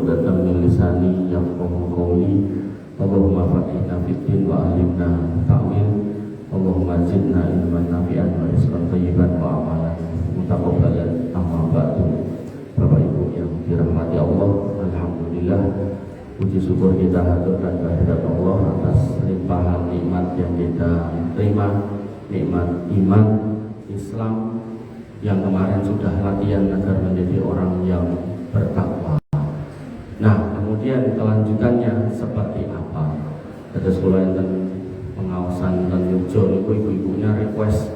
uqdatan min lisani yafqahu qawli. Allahumma faqihna fid din wa 'allimna ta'wil. Allahumma zidna ilman nafi'an wa rizqan thayyiban wa amalan mutaqabbalan. Amma ba'du. Bapak Ibu yang dirahmati Allah, alhamdulillah, puji syukur kita haturkan kehadirat Allah atas limpahan nikmat yang kita terima, nikmat iman Islam yang kemarin sudah latihan agar menjadi orang yang bertakwa. Nah, kemudian kelanjutannya seperti apa? Ada sekolah yang pengawasan dan Yogyo, ibu-ibunya request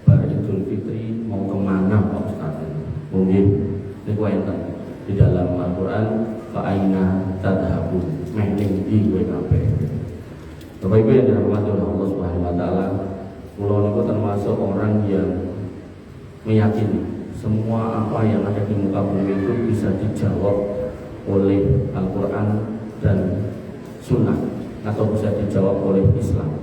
bar Idul Fitri mau kemana Pak Ustaz? Mungkin niku enten di dalam Al-Qur'an fa aina tadhabun mending di WKP. Bapak Ibu yang dirahmati oleh Allah Subhanahu wa taala, kula niku termasuk orang yang meyakini semua apa yang ada di muka bumi itu bisa dijawab oleh Al-Qur'an dan Sunnah atau bisa dijawab oleh Islam.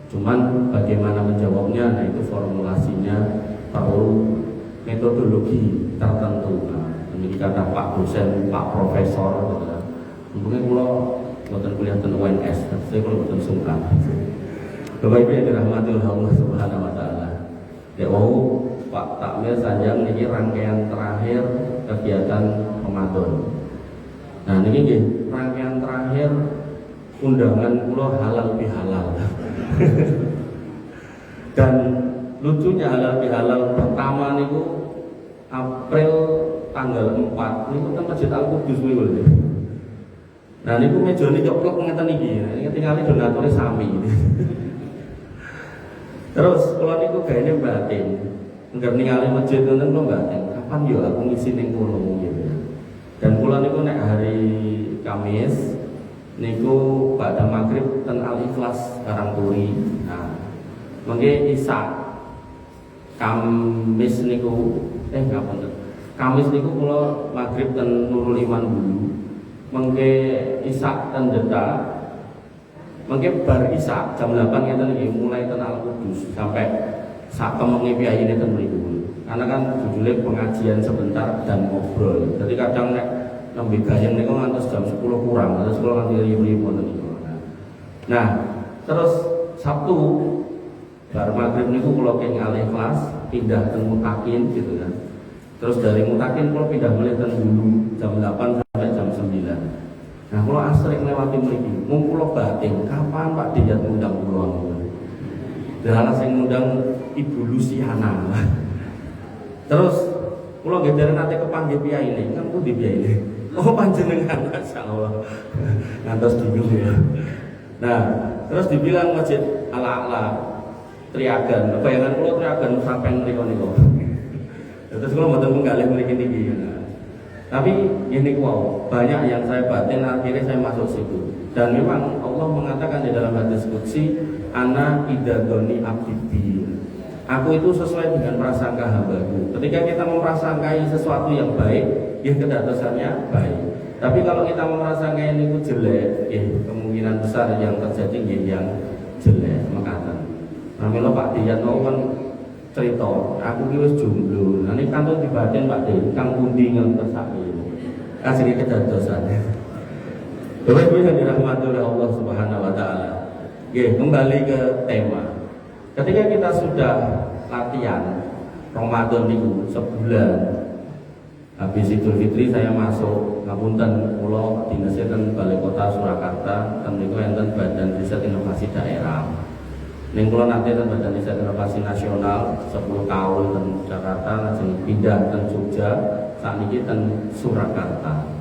Cuman bagaimana menjawabnya, nah itu formulasinya perlu metodologi tertentu. Nah, ini kata Pak dosen, Pak profesor, gitu. Mungkin kalau buatan kuliah tentang UNS, saya kalau buatan sungkan. Bapak Ibu yang dirahmati oleh Allah Subhanahu Wa Taala. Ya wow, Pak Takmir Sanjang ini rangkaian terakhir kegiatan Ramadan. Nah ini rangkaian terakhir undangan pulau halal bihalal. Dan lucunya halal bihalal pertama niku April tanggal 4 niku teng Masjid Al-Qudus niku lho. Nah niku mejane coplok ngeten iki. Ini tinggali donatore sami. Terus kula niku gaene batin. Engger ningali masjid ngoten kula batin. Kapan yo aku ngisi ning kono gitu. Dan kula niku nek hari Kamis niku pada maghrib ten Al-Ikhlas Karangturi. Nah, mengke Isa Kamis niku ngapunten. Kamis niku kula maghrib ten Nurul Iman dulu. Mengke Isa ten Deta. Mengke bar Isa jam 8 ngeten iki mulai ten Al-Qudus sampai sak kemenge piyayine ten mriku. Karena kan judulnya pengajian sebentar dan ngobrol. Jadi kadang nek nembe gayeng niku ngantos jam 10 kurang, terus kula nganti riyu-riyu wonten niku. Nah, terus Sabtu bar maghrib niku kula keng Al-Ikhlas pindah ten Mutakin gitu kan. Terus dari Mutakin kula pindah malih ten Hulu jam 8 sampai jam 9. Nah, kula asring nglewati mriki. Mung kula batin, kapan Pak Diyat ngundang kula? Dalah sing ngundang Ibu Luciana. Terus kula nggih dereng nate kepanggih piyaine, kan pundi piyaine? Oh panjenengan, masyaallah. Ngantos bingung ya. Nah, terus dibilang Masjid Al-A'la Triagan. Bayangan kula Triagan sampai mriku niku. Terus kula mboten menggalih mriki niki. Tapi ini wow, banyak yang saya batin akhirnya saya masuk situ. Dan memang Allah mengatakan di dalam hadis qudsi, ana idadoni abdi. Aku itu sesuai dengan prasangka hambaku. Ketika kita memprasangkai sesuatu yang baik, ya kedatosannya baik. Tapi kalau kita memprasangkai ini jelek, ya kemungkinan besar yang terjadi ya yang jelek. Makatan. Namanya Pak Dian kan cerita, aku ki wis jomblo. Nah ini kantun dibatin Pak Dian, kang pundi ngantos sakit. Asli kedatosan. Bapak Ibu yang dirahmati oleh Allah Subhanahu Wa Taala. Oke, kembali ke tema. Ketika kita sudah latihan Ramadan niku sebulan, habis Idul Fitri saya masuk ngapunten kula dinasihkan Balai Kota Surakarta ten niku enten Badan Riset Inovasi Daerah. Ning kula nanti ten Badan Riset Inovasi Nasional 10 tahun ten Jakarta lajeng pindah ten Jogja, sakniki ten Surakarta.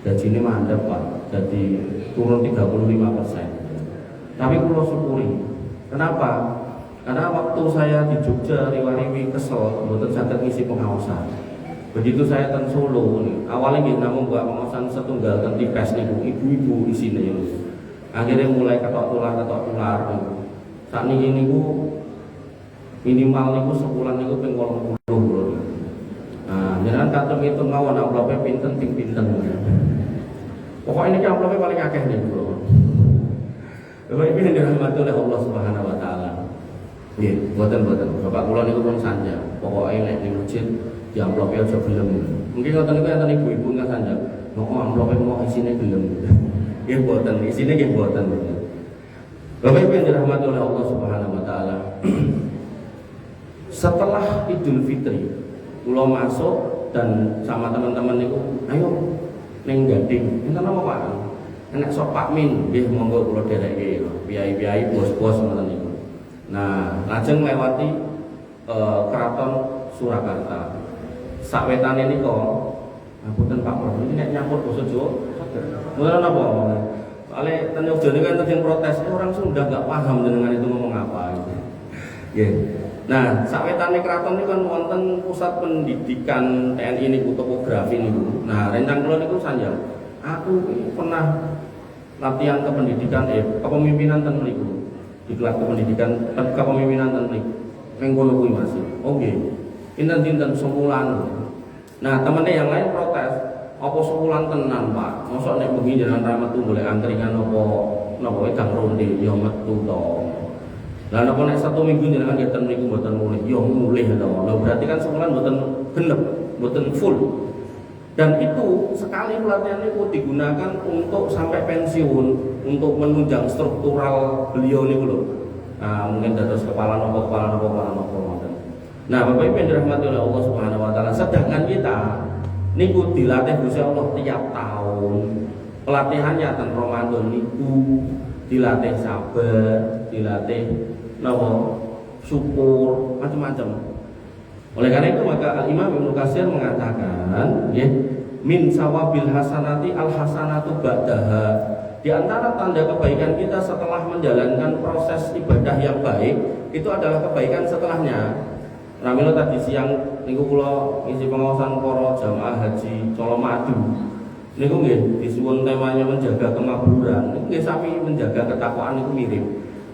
Gajine mandep Pak, jadi turun 35%. Tapi kula syukuri. Kenapa? Karena waktu saya di Jogja riwariwi kesel, mboten saged ngisi pengawasan. Begitu saya ten Solo nih, awalnya nggih namung buat pengawasan setunggal ten Tipes niku, ibu-ibu di sini. Akhirnya mulai ketok tular. Sakniki niku minimal niku sebulan niku ping 80 lho. Nah, jenengan katem itu mawon amplope pinten ping pinten. Pokoknya ini amplope paling akeh niku. Bapak Ibu yang dirahmati oleh Allah Subhanahu Wa Taala. Nggih, boten. Bapak kula niku pun sanja. Pokoke nek ning masjid di amplope aja gelem. Mungkin ngoten niku enten ibu-ibu nggak sanja. amplopnya mau isine gelem. Nggih mboten, isine nggih mboten. Bapak Ibu yang dirahmati oleh Allah Subhanahu wa taala. Setelah Idul Fitri, kula masuk dan sama teman-teman niku, ayo ning Gading. Enten apa Pak? Enak sop Pak Min, nggih monggo kula dereke. Piyai-piyai bos-bos ngoten niku. Nah, lajeng lewati Keraton Surakarta. Sakwetane nika, ngapunten Pak Prof, iki nek nyampur basa Jawa, mboten napa. Soale ten Yogyakarta niku enten sing protes, orang Sunda enggak paham jenengan itu ngomong apa gitu. Nggih. Nah, sakwetane keraton niku kan wonten pusat pendidikan TNI niku topografi niku. Nah, rencang kula niku sanjang. Aku pernah latihan kependidikan kepemimpinan ten mriku. Diklat kependidikan kepemimpinan ten mriku. Ning kono kuwi Mas. Oh nggih. Pinten-pinten sebulan. Nah, temennya yang lain protes, apa sebulan tenan Pak? Mosok nek bengi jenengan ra metu golek angkringan apa napa wedang ronde ya metu to. Lah napa nek 1 minggu jenengan ngeten niku mboten mulih, ya mulih to. Lha berarti kan sebulan mboten genep, mboten full. Dan itu sekali pelatihan itu digunakan untuk sampai pensiun, untuk menunjang struktural beliau niku lho. Nah, mungkin dados kepala nopo. Nah, Bapak Ibu yang dirahmati oleh Allah Subhanahu wa taala, sedangkan kita niku dilatih Gusti Allah tiap tahun. Pelatihannya ten Ramadan niku dilatih sabar, dilatih syukur, macam-macam. Oleh karena itu maka Al-Imam Ibnu Katsir mengatakan, ya, min sawabil hasanati al hasanatu ba'daha. Di antara tanda kebaikan kita setelah menjalankan proses ibadah yang baik, itu adalah kebaikan setelahnya. Ramilo tadi siang niku kula ngisi pengawasan para jamaah haji Colomadu. Niku nggih disuwun temanya menjaga kemakmuran. Niku nggih sami menjaga ketakwaan niku mirip.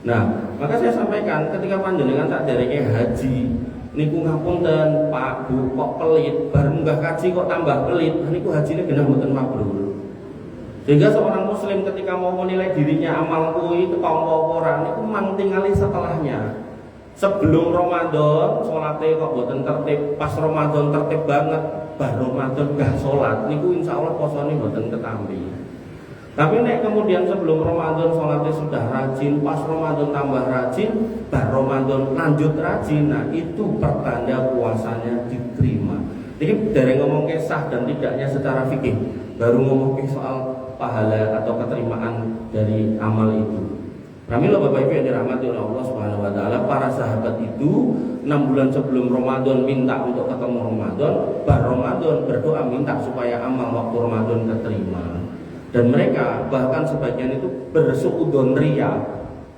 Nah, maka saya sampaikan ketika panjenengan tak dereke haji niku ngapunten Pak Bu kok pelit, bar munggah kaji kok tambah pelit. Niku hajine genah mboten mabrur. Sehingga seorang muslim ketika mau menilai dirinya amal kuwi ketompo apa ora niku mang tingali setelahnya. Sebelum Ramadan salate kok mboten tertib, pas Ramadan tertib banget, bar Ramadan gak salat niku insyaallah posone mboten ketampi. Tapi nek kemudian sebelum Ramadan salatnya sudah rajin, pas Ramadan tambah rajin, bar Ramadan lanjut rajin, nah itu pertanda puasanya diterima. Jadi dari ngomong sah dan tidaknya secara fikih, baru ngomong soal pahala atau keterimaan dari amal itu. Pramila Bapak Ibu yang dirahmati oleh Allah Subhanahu wa taala, para sahabat itu 6 bulan sebelum Ramadan minta untuk ketemu Ramadan, bar Ramadan berdoa minta supaya amal waktu Ramadan diterima. Dan mereka bahkan sebagian itu bersuudzon ria.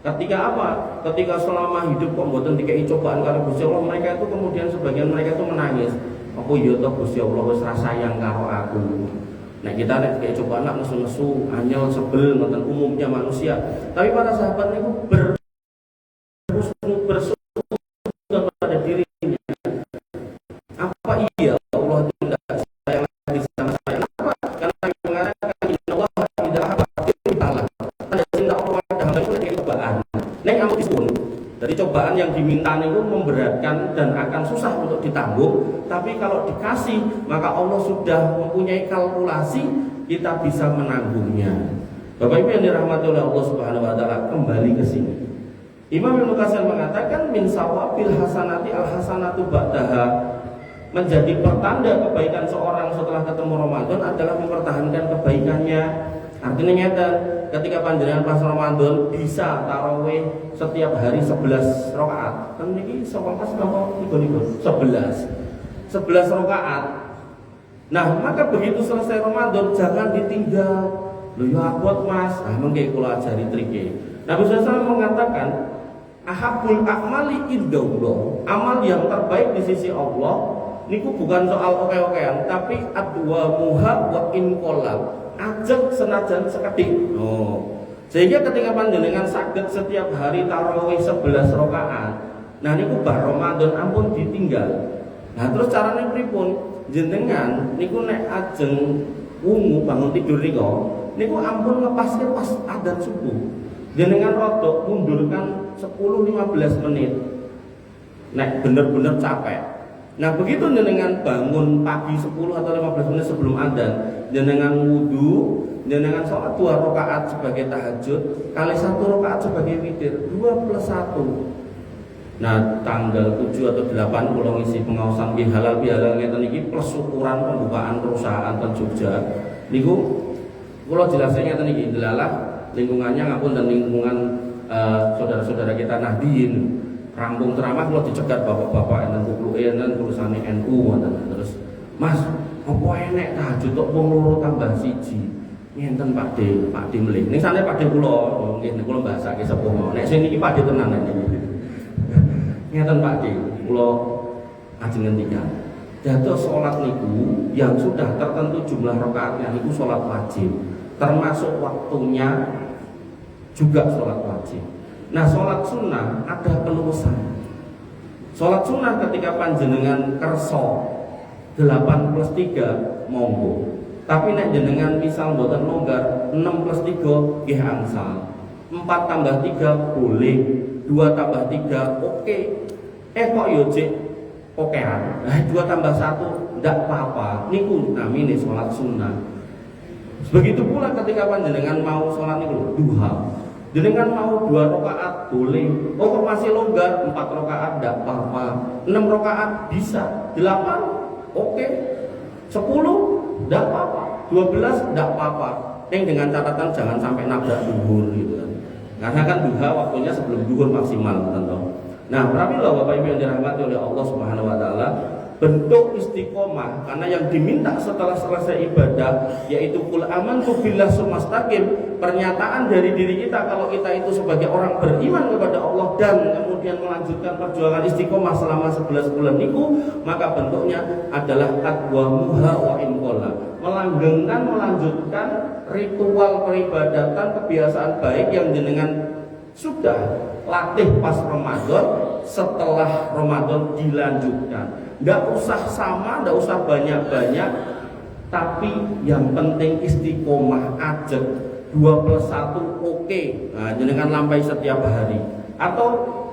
Ketika apa? Ketika selama hidup kok mboten dikai cobaan karo Gusti Allah, mereka itu kemudian sebagian mereka itu menangis. Apa ya toh Gusti Allah wis ra sayang karo aku. Nah kita nek dikai cobaan nak nesu-nesu, anyel sebel ngoten umumnya manusia. Tapi para sahabat itu bersuudzon pada dirinya. Apa iya Allah tidak sayang lagi sama saya? Kenapa? Karena mengatakan Allah tidak apa Allah. Tanda cinta Allah pada hamba itu dari cobaan. Nek kamu disun, dari cobaan yang diminta itu memberatkan dan akan susah untuk ditanggung. Tapi kalau dikasih, maka Allah sudah mempunyai kalkulasi, kita bisa menanggungnya. Bapak Ibu yang dirahmati oleh Allah Subhanahu wa taala, kembali ke sini. Imam Ibnu Katsir mengatakan min sawabil hasanati al hasanatu ba'daha. Menjadi pertanda kebaikan seorang setelah ketemu Ramadan adalah mempertahankan kebaikannya. Artinya nyata, ketika panjenengan pas Ramadan bisa tarawih setiap hari 11 rakaat. Kan niki sapa pas napa niku 11 rakaat. Nah, maka begitu selesai Ramadan jangan ditinggal. Lho ya abot Mas, mengke kula ajari trike. Nabi sallallahu mengatakan ahabul akmali indallah. Amal yang terbaik di sisi Allah niku bukan soal oke-okean, tapi adwa muha wa in qolal. Ajak senajan sekedik. Sehingga ketika panjenengan saged setiap hari tarawih 11 rakaat. Nah niku bar Ramadan ampun ditinggal. Nah terus caranya pripun? Jenengan niku nek ajeng wungu bangun tidur niku ampun ngepaske pas adzan subuh. Jenengan rodok mundurkan 10-15 menit. Nek bener-bener capek. Nah begitu jenengan bangun pagi 10 atau 15 menit sebelum adzan, jenengan wudu, jenengan sholat 2 rakaat sebagai tahajud, kali 1 rakaat sebagai witir, 2 plus 1. Nah tanggal 7 atau 8 kalau ngisi pengawasan halal bihalal ngeten iki plus ukuran pembukaan perusahaan ten Jogja niku kalau jelasnya ngeten iki delalah lingkungannya ngapun dan lingkungan saudara-saudara kita Nahdien rampung ceramah kalau dicegat bapak-bapak enten kupluk enten tulisane NU terus Mas apa enek tahajud tok wong loro tambah siji ngenten Pak D melih ning sane Pak D kula nggih kula bahasake sepuh mau nek sing niki Pak D tenan niki ngeten Pak D kula ajeng ngendikan dados salat niku yang sudah tertentu jumlah rakaatnya niku salat wajib termasuk waktunya juga salat wajib. Nah sholat sunnah ada pelurusan. Sholat sunnah ketika panjenengan kerso 8 plus 3 monggo. Tapi nek jenengan misal mboten longgar 6 plus 3 nggih angsal. 4 tambah 3 boleh, 2 tambah 3 oke. Kok yo cek okean. 2 tambah 1 ndak apa-apa. Niku namine sholat sunnah. Begitu pula ketika panjenengan mau sholat niku duha. Jenengan mau 2 rakaat boleh. Kok masih longgar 4 rakaat enggak apa-apa. 6 rakaat bisa. 8 oke. 10 enggak apa-apa. 12 enggak apa-apa. Dengan catatan jangan sampai nabrak duhur gitu kan. Karena kan duha waktunya sebelum duhur maksimal tentu. Nah, pramila Bapak Ibu yang dirahmati oleh Allah Subhanahu wa taala, bentuk istiqomah karena yang diminta setelah selesai ibadah yaitu qul amantu billah sumastaqim, pernyataan dari diri kita kalau kita itu sebagai orang beriman kepada Allah dan kemudian melanjutkan perjuangan istiqomah selama 11 bulan niku, maka bentuknya adalah aqwamuha wa inqala, melanggengkan melanjutkan ritual peribadatan kebiasaan baik yang jenengan sudah latih pas Ramadan, setelah Ramadan dilanjutkan. Nggak usah sama, nggak usah banyak-banyak, tapi yang penting istiqomah aja. 2 plus 1 oke. Nah, jenengan lampai setiap hari. Atau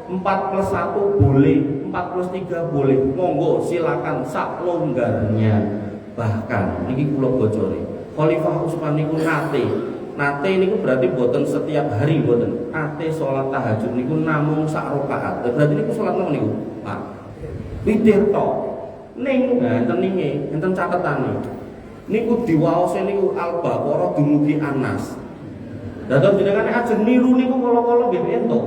4 plus 1 boleh, 4 plus 3 boleh. Monggo silakan sak longgarnya. Bahkan niki kula bocori. Khalifah Utsman niku nate niku berarti boten setiap hari boten. Nate salat tahajud niku namung sak rakaat. Berarti niku salat napa niku? Pak. Witir tok. Ning enten ninge, enten catetane. Niku diwaose niku Al-Baqarah dumugi Anas. Dados jenengan ajeng niru niku kala-kala nggih ento.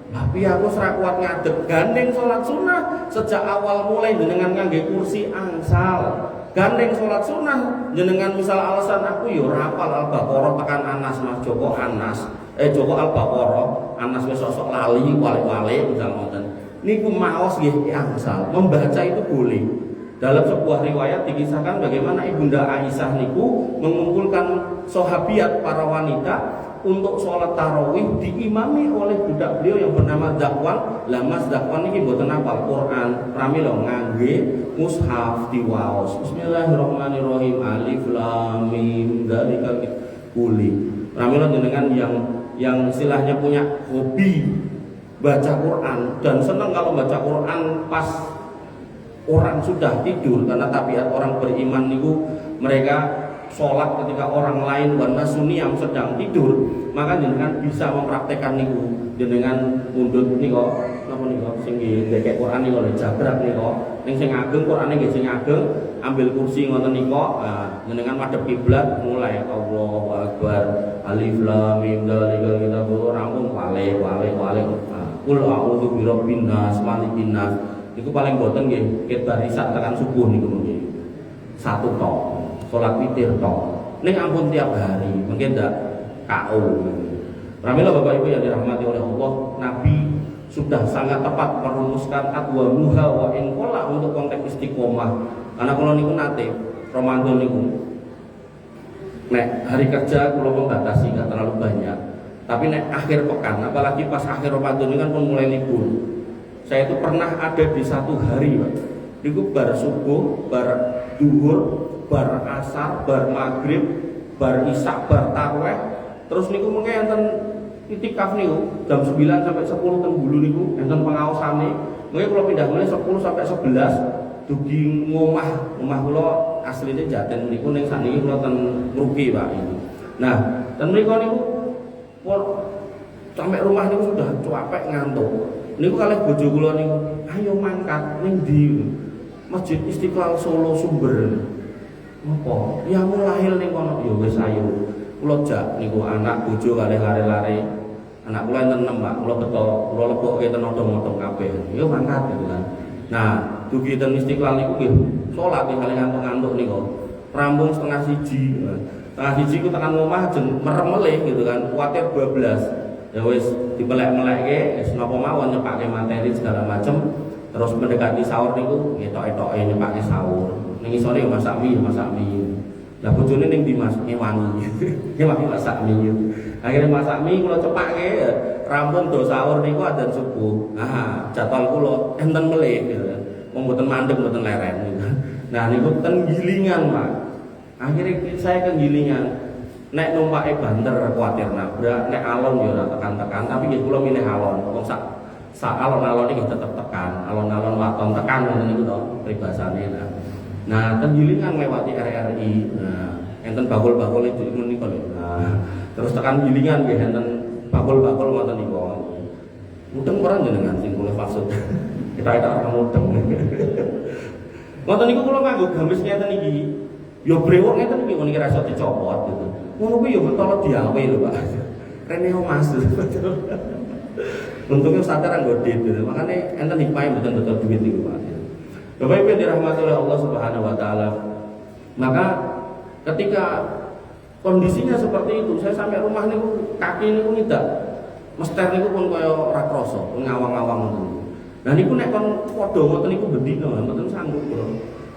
Tapi aku ora kuat ngadeg gandeng salat sunah sejak awal mulai jenengan ngangge kursi angsal. Gandeng sholat sunnah jenengan misal alasan aku yo rapal Al-Baqarah tekan Anas Mas Joko Anas Joko Al-Baqarah Anas wis sok lali wale-wale misal ngoten niku maos nggih angsal membaca itu boleh. Dalam sebuah riwayat dikisahkan bagaimana Ibunda Aisyah niku mengumpulkan sahabiat para wanita untuk sholat tarawih diimami oleh budak beliau yang bernama Zakwan. Lah Mas Zakwan niki mboten hafal Quran, pramila ngangge mushaf diwaos. Bismillahirrahmanirrahim. Alif lam mim dzalika boleh. Pramila jenengan yang istilahnya punya hobi baca Quran dan senang kalau baca Quran pas orang sudah tidur, karena tabiat orang beriman niku mereka sholat ketika orang lain warna sunni yang sedang tidur, maka jenengan bisa mempraktekkan niku jenengan mundut niko napa niko sing ndekek Quran niko jabrak niko ning sing ageng Qurane nggih sing ageng ambil kursi ngoten niko jenengan madhep kiblat mulai Allahu Akbar alif lam mim dzalika kitabur rampung wale kul a'udzu birabbin nas malikin nas niku paling boten nggih ket barisan tekan subuh niku nggih satu tok. Sholat witir toh, ning ampun tiap hari, mungkin tidak KO. Pramila Bapak Ibu yang dirahmati oleh Allah, Nabi sudah sangat tepat merumuskan aqwamuha wa inqala untuk konteks istiqomah. Karena kalau niku nate Ramadan niku, nek hari kerja kalau membatasi nggak terlalu banyak, tapi nek akhir pekan, apalagi pas akhir Ramadan ini kan pun mulai libur. Saya itu pernah ada di satu hari, Pak. Niku bar subuh, bar duhur, bar asar, bar maghrib, bar isya, bar tarawih. Terus niku mengke enten itikaf niku jam 9 sampai 10 teng Bulu niku enten pengaosane. Mengke kula pindah mulai 10 sampai 11 dugi omah kula asline Jaten niku ning sakniki kula ten Ngruki Pak ini. Nah, ten mriku niku sampai rumah niku sudah cuapek ngantuk. Niku kalih bojo kula niku, ayo mangkat ning ndi? Masjid Istiqlal Solo Sumber. Apa? Ya mulai ning kono ya wis ayo. Kula jak niku anak bojo kalih lare-lare. Anak kula enten 6, Pak. Kula beto, kula lebokke ten odong-odong kabeh. Ya mangkat gitu kan. Nah, dugi ten Istiqlal niku nggih salat kalih ngantuk-ngantuk niku. Rampung setengah 1. Setengah 1 ku tekan omah jeng merem melih gitu kan. Kuwatir 12. Ya wis dipelek-melekke wis napa mawon nyepake materi segala macem. Terus mendekati sahur niku etok-etoke nyepake sahur. Ning isore ya masak mie. Lah bojone ning ndi Mas? Ngewangi. Ngewangi masak mie. Akhire masak mie kula cepake rampung do sahur niku adzan subuh. Nah, jadwal kula enten melih gitu. Wong mboten mandeg mboten leren gitu. Nah niku ten Gilingan, Pak. Akhirnya saya ke Gilingan. Nek numpake banter kuwatir nabrak, nek alon ya ora tekan-tekan, tapi nggih kula milih alon. Wong sak alon-alon iki tetep tekan, alon-alon waton tekan ngoten niku to pribasane. Nah, ten Gilingan nglewati RRI. Nah, enten bakul-bakul itu niku lho. Nah, terus tekan Gilingan nggih enten bakul-bakul ngoten niku. Mudeng ora jenengan sing kula maksud. Kita ora mudeng. Ngoten niku kula nganggo gamis ngeten iki. Ya brewok ngeten iki niki ra iso dicopot gitu. Ngono kuwi ya betolo diawe lho, Pak. Rene Mas. Untungnya sadar anggo dit gitu. Makane enten hikmah betul-betul duit niku, Pak. Bapak Ibu dirahmati oleh Allah Subhanahu wa taala. Maka ketika kondisinya seperti itu, saya sampai rumah niku kaki niku ngidak. Mester niku pun kaya ora krasa, ngawang-awang ngoten. Nah niku nek kon padha ngoten niku bendina mboten sanggup kula.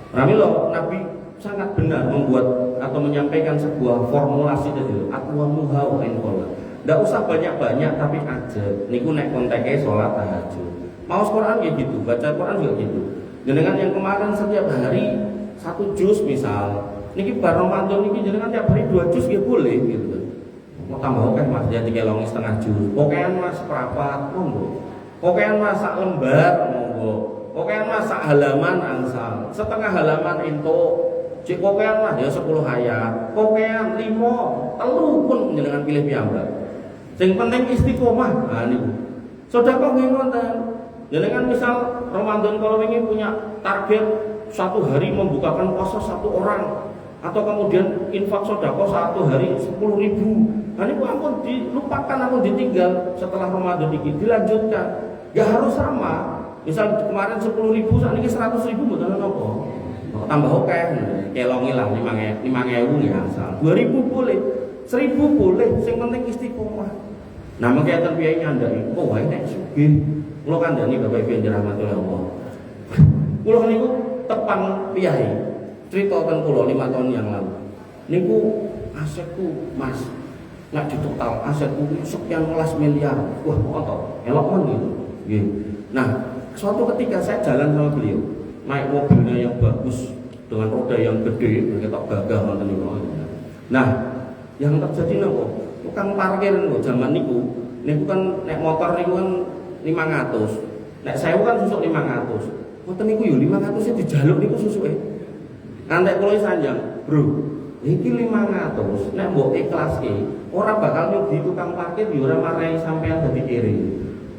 Pramila Nabi sangat benar membuat atau menyampaikan sebuah formulasi tadi aqwamuha wa in qala. Ndak usah banyak-banyak tapi aja. Niku nek konteke salat tahajud. Maos Quran ya gitu, baca Quran juga gitu. Jenengan yang kemarin setiap hari 1 juz misal. Niki bar Ramadan niki jenengan tiap hari 2 juz ya boleh gitu. Mau tambah kan Mas, jadi kelongi setengah juz. Pokokean Mas perapat monggo. Pokokean Mas sak lembar monggo. Pokokean Mas sak halaman angsal. Setengah halaman entuk. Cik pokean lah ya 10 ayat, pokean 5, 3 pun jenengan pilih piyambak. Sing penting istiqomah. Nah niku. Sedekah nggih ngoten. Jenengan misal Ramadan kalau ingin punya target 1 hari membukakan puasa 1 orang atau kemudian infak sedekah 1 hari 10.000. Nah niku ampun dilupakan, ampun ditinggal setelah Ramadan iki dilanjutkan. Gak harus sama. Misal kemarin 10.000 saat ini 100.000 mboten napa. Tambah oke, kelongi lah 5.000 ya asal. 2.000 boleh, 1.000 boleh, yang penting istiqomah. Nah makanya enten piyai nyandaki, oh wae nek sugih. Kula kandhani Bapak Ibu yang dirahmati oleh Allah. Kula niku tepang piyai. Crita ten kula 5 tahun yang lalu. Niku asetku Mas, nek ditotal asetku sekian belas miliar. Wah, kontok, elok men gitu. Nggih. Nah, suatu ketika saya jalan sama beliau. Naik mobilnya yang bagus dengan roda yang gede, ketok gagah ngoten niku. Nah, yang terjadi napa? Tukang parkir niku zaman niku kan nek motor niku kan 500. Nek 1000 kan susuk 500. Ngoten niku yo 500 e dijaluk niku susuke. Ngantek kula sanjang, "Bro, iki 500. Nek mbok ikhlaske, ora bakal nyugi tukang parkir yo ora marahi sampean dadi kiri."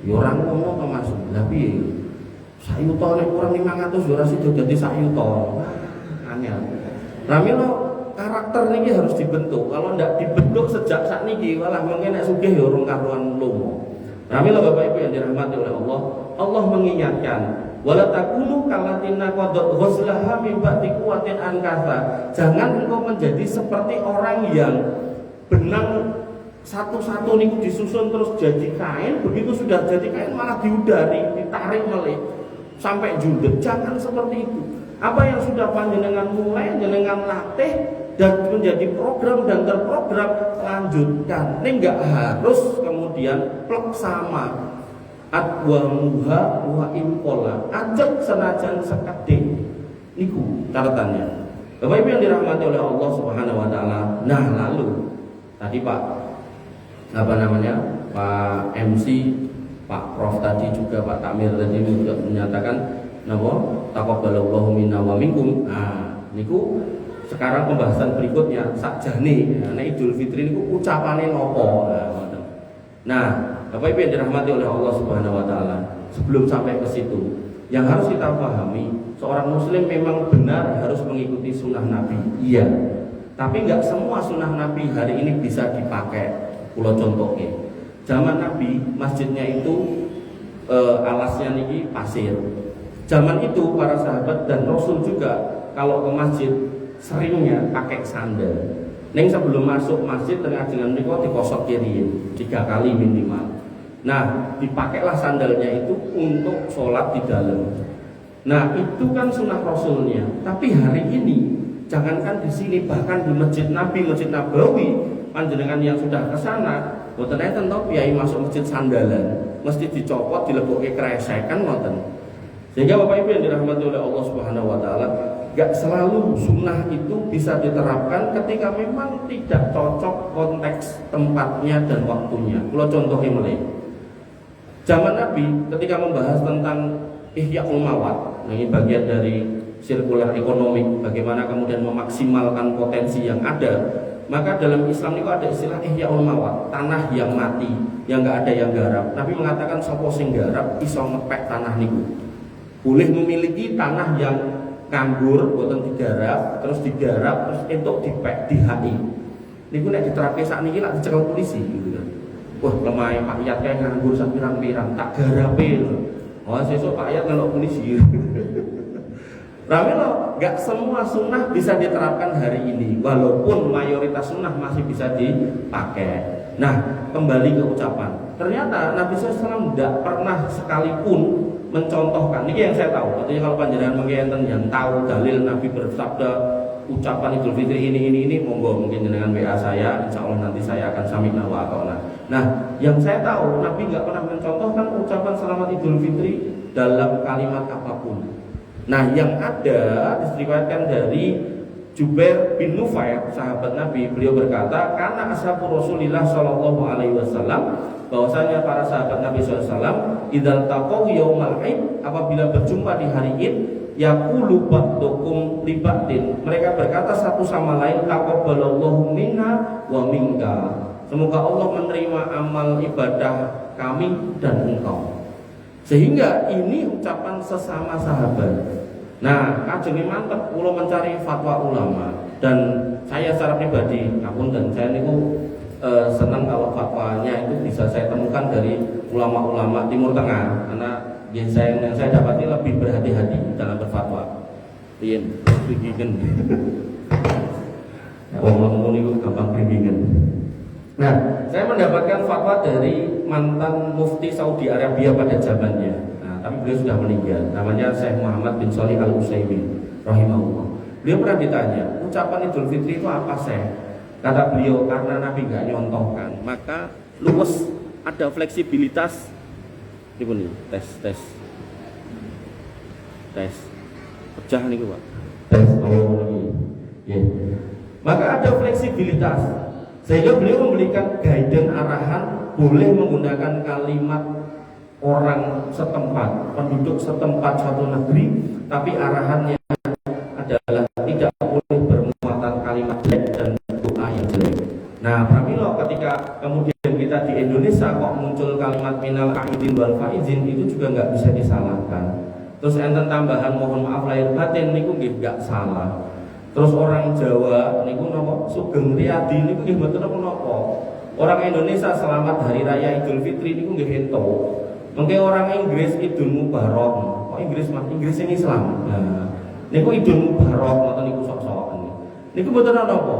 Yo ora ngono to Mas. Lah piye? Sak yuta nek kurang 500 ora sida dadi sak yuta. Angel. Ramilo karakter niki harus dibentuk. Kalau ndak dibentuk sejak saat niki malah mungkin nek sugih ya urung karuan lomo. Ramilo Bapak Ibu yang dirahmati oleh Allah, Allah mengingatkan, wala takunu kalatina qadat ghuslaha min ba'di quwwatin ankasa. Jangan engkau menjadi seperti orang yang benang satu-satu niku disusun terus jadi kain, begitu sudah jadi kain malah diudari, ditarik melih sampai jundut. Jangan seperti itu. Apa yang sudah panjenengan mulai, jenengan latih dan menjadi program dan terprogram, lanjutkan. Ini enggak harus kemudian plek sama. Adwamuha wa impola. Ajak senajan sekedhik. Niku catatannya. Bapak Ibu yang dirahmati oleh Allah Subhanahu wa taala. Nah, lalu tadi Pak MC Pak Prof tadi juga Pak Takmir tadi juga menyatakan napa taqabbalallahu minna wa minkum. Nah niku sekarang pembahasan berikutnya sakjane nek Idul Fitri niku ucapane napa. Nah Bapak Ibu yang dirahmati oleh Allah Subhanahu wa taala, sebelum sampai ke situ yang harus kita pahami, seorang muslim memang benar harus mengikuti sunnah Nabi, iya. Tapi nggak semua sunnah Nabi hari ini bisa dipakai. Pulau contohnya, zaman Nabi masjidnya itu alasnya niki pasir. Zaman itu para sahabat dan Rasul juga kalau ke masjid seringnya pakai sandal. Neng sebelum masuk masjid tengah dengan mereka dikosok kiri 3 kali minimal. Nah dipakailah sandalnya itu untuk sholat di dalam. Nah itu kan sunnah Rasulnya. Tapi hari ini jangankan di sini, bahkan di masjid Nabi, masjid Nabawi, panjenengan yang sudah ke sana, boten enten to piyai masuk masjid sandalan, mesti dicopot, dilebokke kresek kan ngoten. Sehingga Bapak Ibu yang dirahmati oleh Allah Subhanahu wa taala, gak selalu sunnah itu bisa diterapkan ketika memang tidak cocok konteks tempatnya dan waktunya. Kalau contohnya mulai zaman Nabi ketika membahas tentang Ihya'ul Mawad, ini bagian dari sirkular ekonomi, bagaimana kemudian memaksimalkan potensi yang ada. Maka dalam Islam itu ada istilah Ihya'ul Mawad, tanah yang mati, yang nggak ada yang garap. Nabi mengatakan sapa sing garap iso ngepek tanah niku. Boleh memiliki tanah yang nganggur, boten digarap, terus digarap, terus entuk dipek, dihai. Niku nek diterapke sakniki lak dicekel polisi gitu kan. Wah, lemah Pak Yat kayak nganggur sak pirang-pirang, tak garape lho. Oh, sesuk Pak Yat ngelok polisi. Ramelo, gak semua sunnah bisa diterapkan hari ini, walaupun mayoritas sunnah masih bisa dipakai. Nah, kembali ke ucapan. Ternyata Nabi SAW tidak pernah sekalipun mencontohkan. Ini yang saya tahu. Artinya kalau panjenengan mungkin yang tahu dalil Nabi bersabda ucapan Idul Fitri ini, monggo mungkin dengan WA saya, insya Allah nanti saya akan sami'na wa ata'na. Nah, yang saya tahu Nabi nggak pernah mencontohkan ucapan selamat Idul Fitri dalam kalimat apapun. Nah, yang ada diseriwayatkan dari Jubair bin Nufair, sahabat Nabi, beliau berkata, karena ashabu Rasulillah Shallallahu Alaihi Wasallam, bahwasanya para sahabat Nabi SAW, idzal taqaw yaumal id, apabila berjumpa di hari Id, yaqulu ba'dukum li ba'din, mereka berkata satu sama lain, taqabbalallahu minna wa minka, semoga Allah menerima amal ibadah kami dan engkau. Sehingga ini ucapan sesama sahabat. Nah, kajenge mantep kula mencari fatwa ulama, dan saya secara pribadi, ngapunten, saya niku senang kalau fatwanya itu bisa saya temukan dari ulama-ulama Timur Tengah, karena yang saya dapati lebih berhati-hati dalam berfatwa. Riyen bimbingan. Wong niku gampang bimbingan. Nah, saya mendapatkan fatwa dari mantan mufti Saudi Arabia pada zamannya. Nah, tapi beliau sudah meninggal. Namanya Syekh Muhammad bin Shalih Al Utsaimin rahimahullah. Beliau pernah ditanya, ucapan Idul Fitri itu apa, Syekh? Kata beliau, karena Nabi nggak nyontohkan, maka luwes, ada fleksibilitas. Ini pun nih, tes. Pecah nih Pak. Tes lagi. Ya. Maka ada fleksibilitas. Sehingga beliau memberikan guidance arahan, boleh menggunakan kalimat orang setempat, penduduk setempat suatu negeri, tapi arahannya adalah tidak boleh bermuatan kalimat jelek dan doa yang jelek. Nah, pramila ketika kemudian kita di Indonesia kok muncul kalimat minal aidin wal faizin, itu juga nggak bisa disalahkan. Terus enten tambahan mohon maaf lahir batin, niku nggih nggak salah. Terus orang Jawa niku napa Sugeng Riyadi niku nggih mboten napa-napa. Orang Indonesia selamat hari raya Idul Fitri niku nggih ento. Mengke orang Inggris Idul Mubarak. Kok Inggris mah Inggris sing Islam. Nah, niku Idul Mubarak ngoten niku sok-sokan. Niku mboten napa.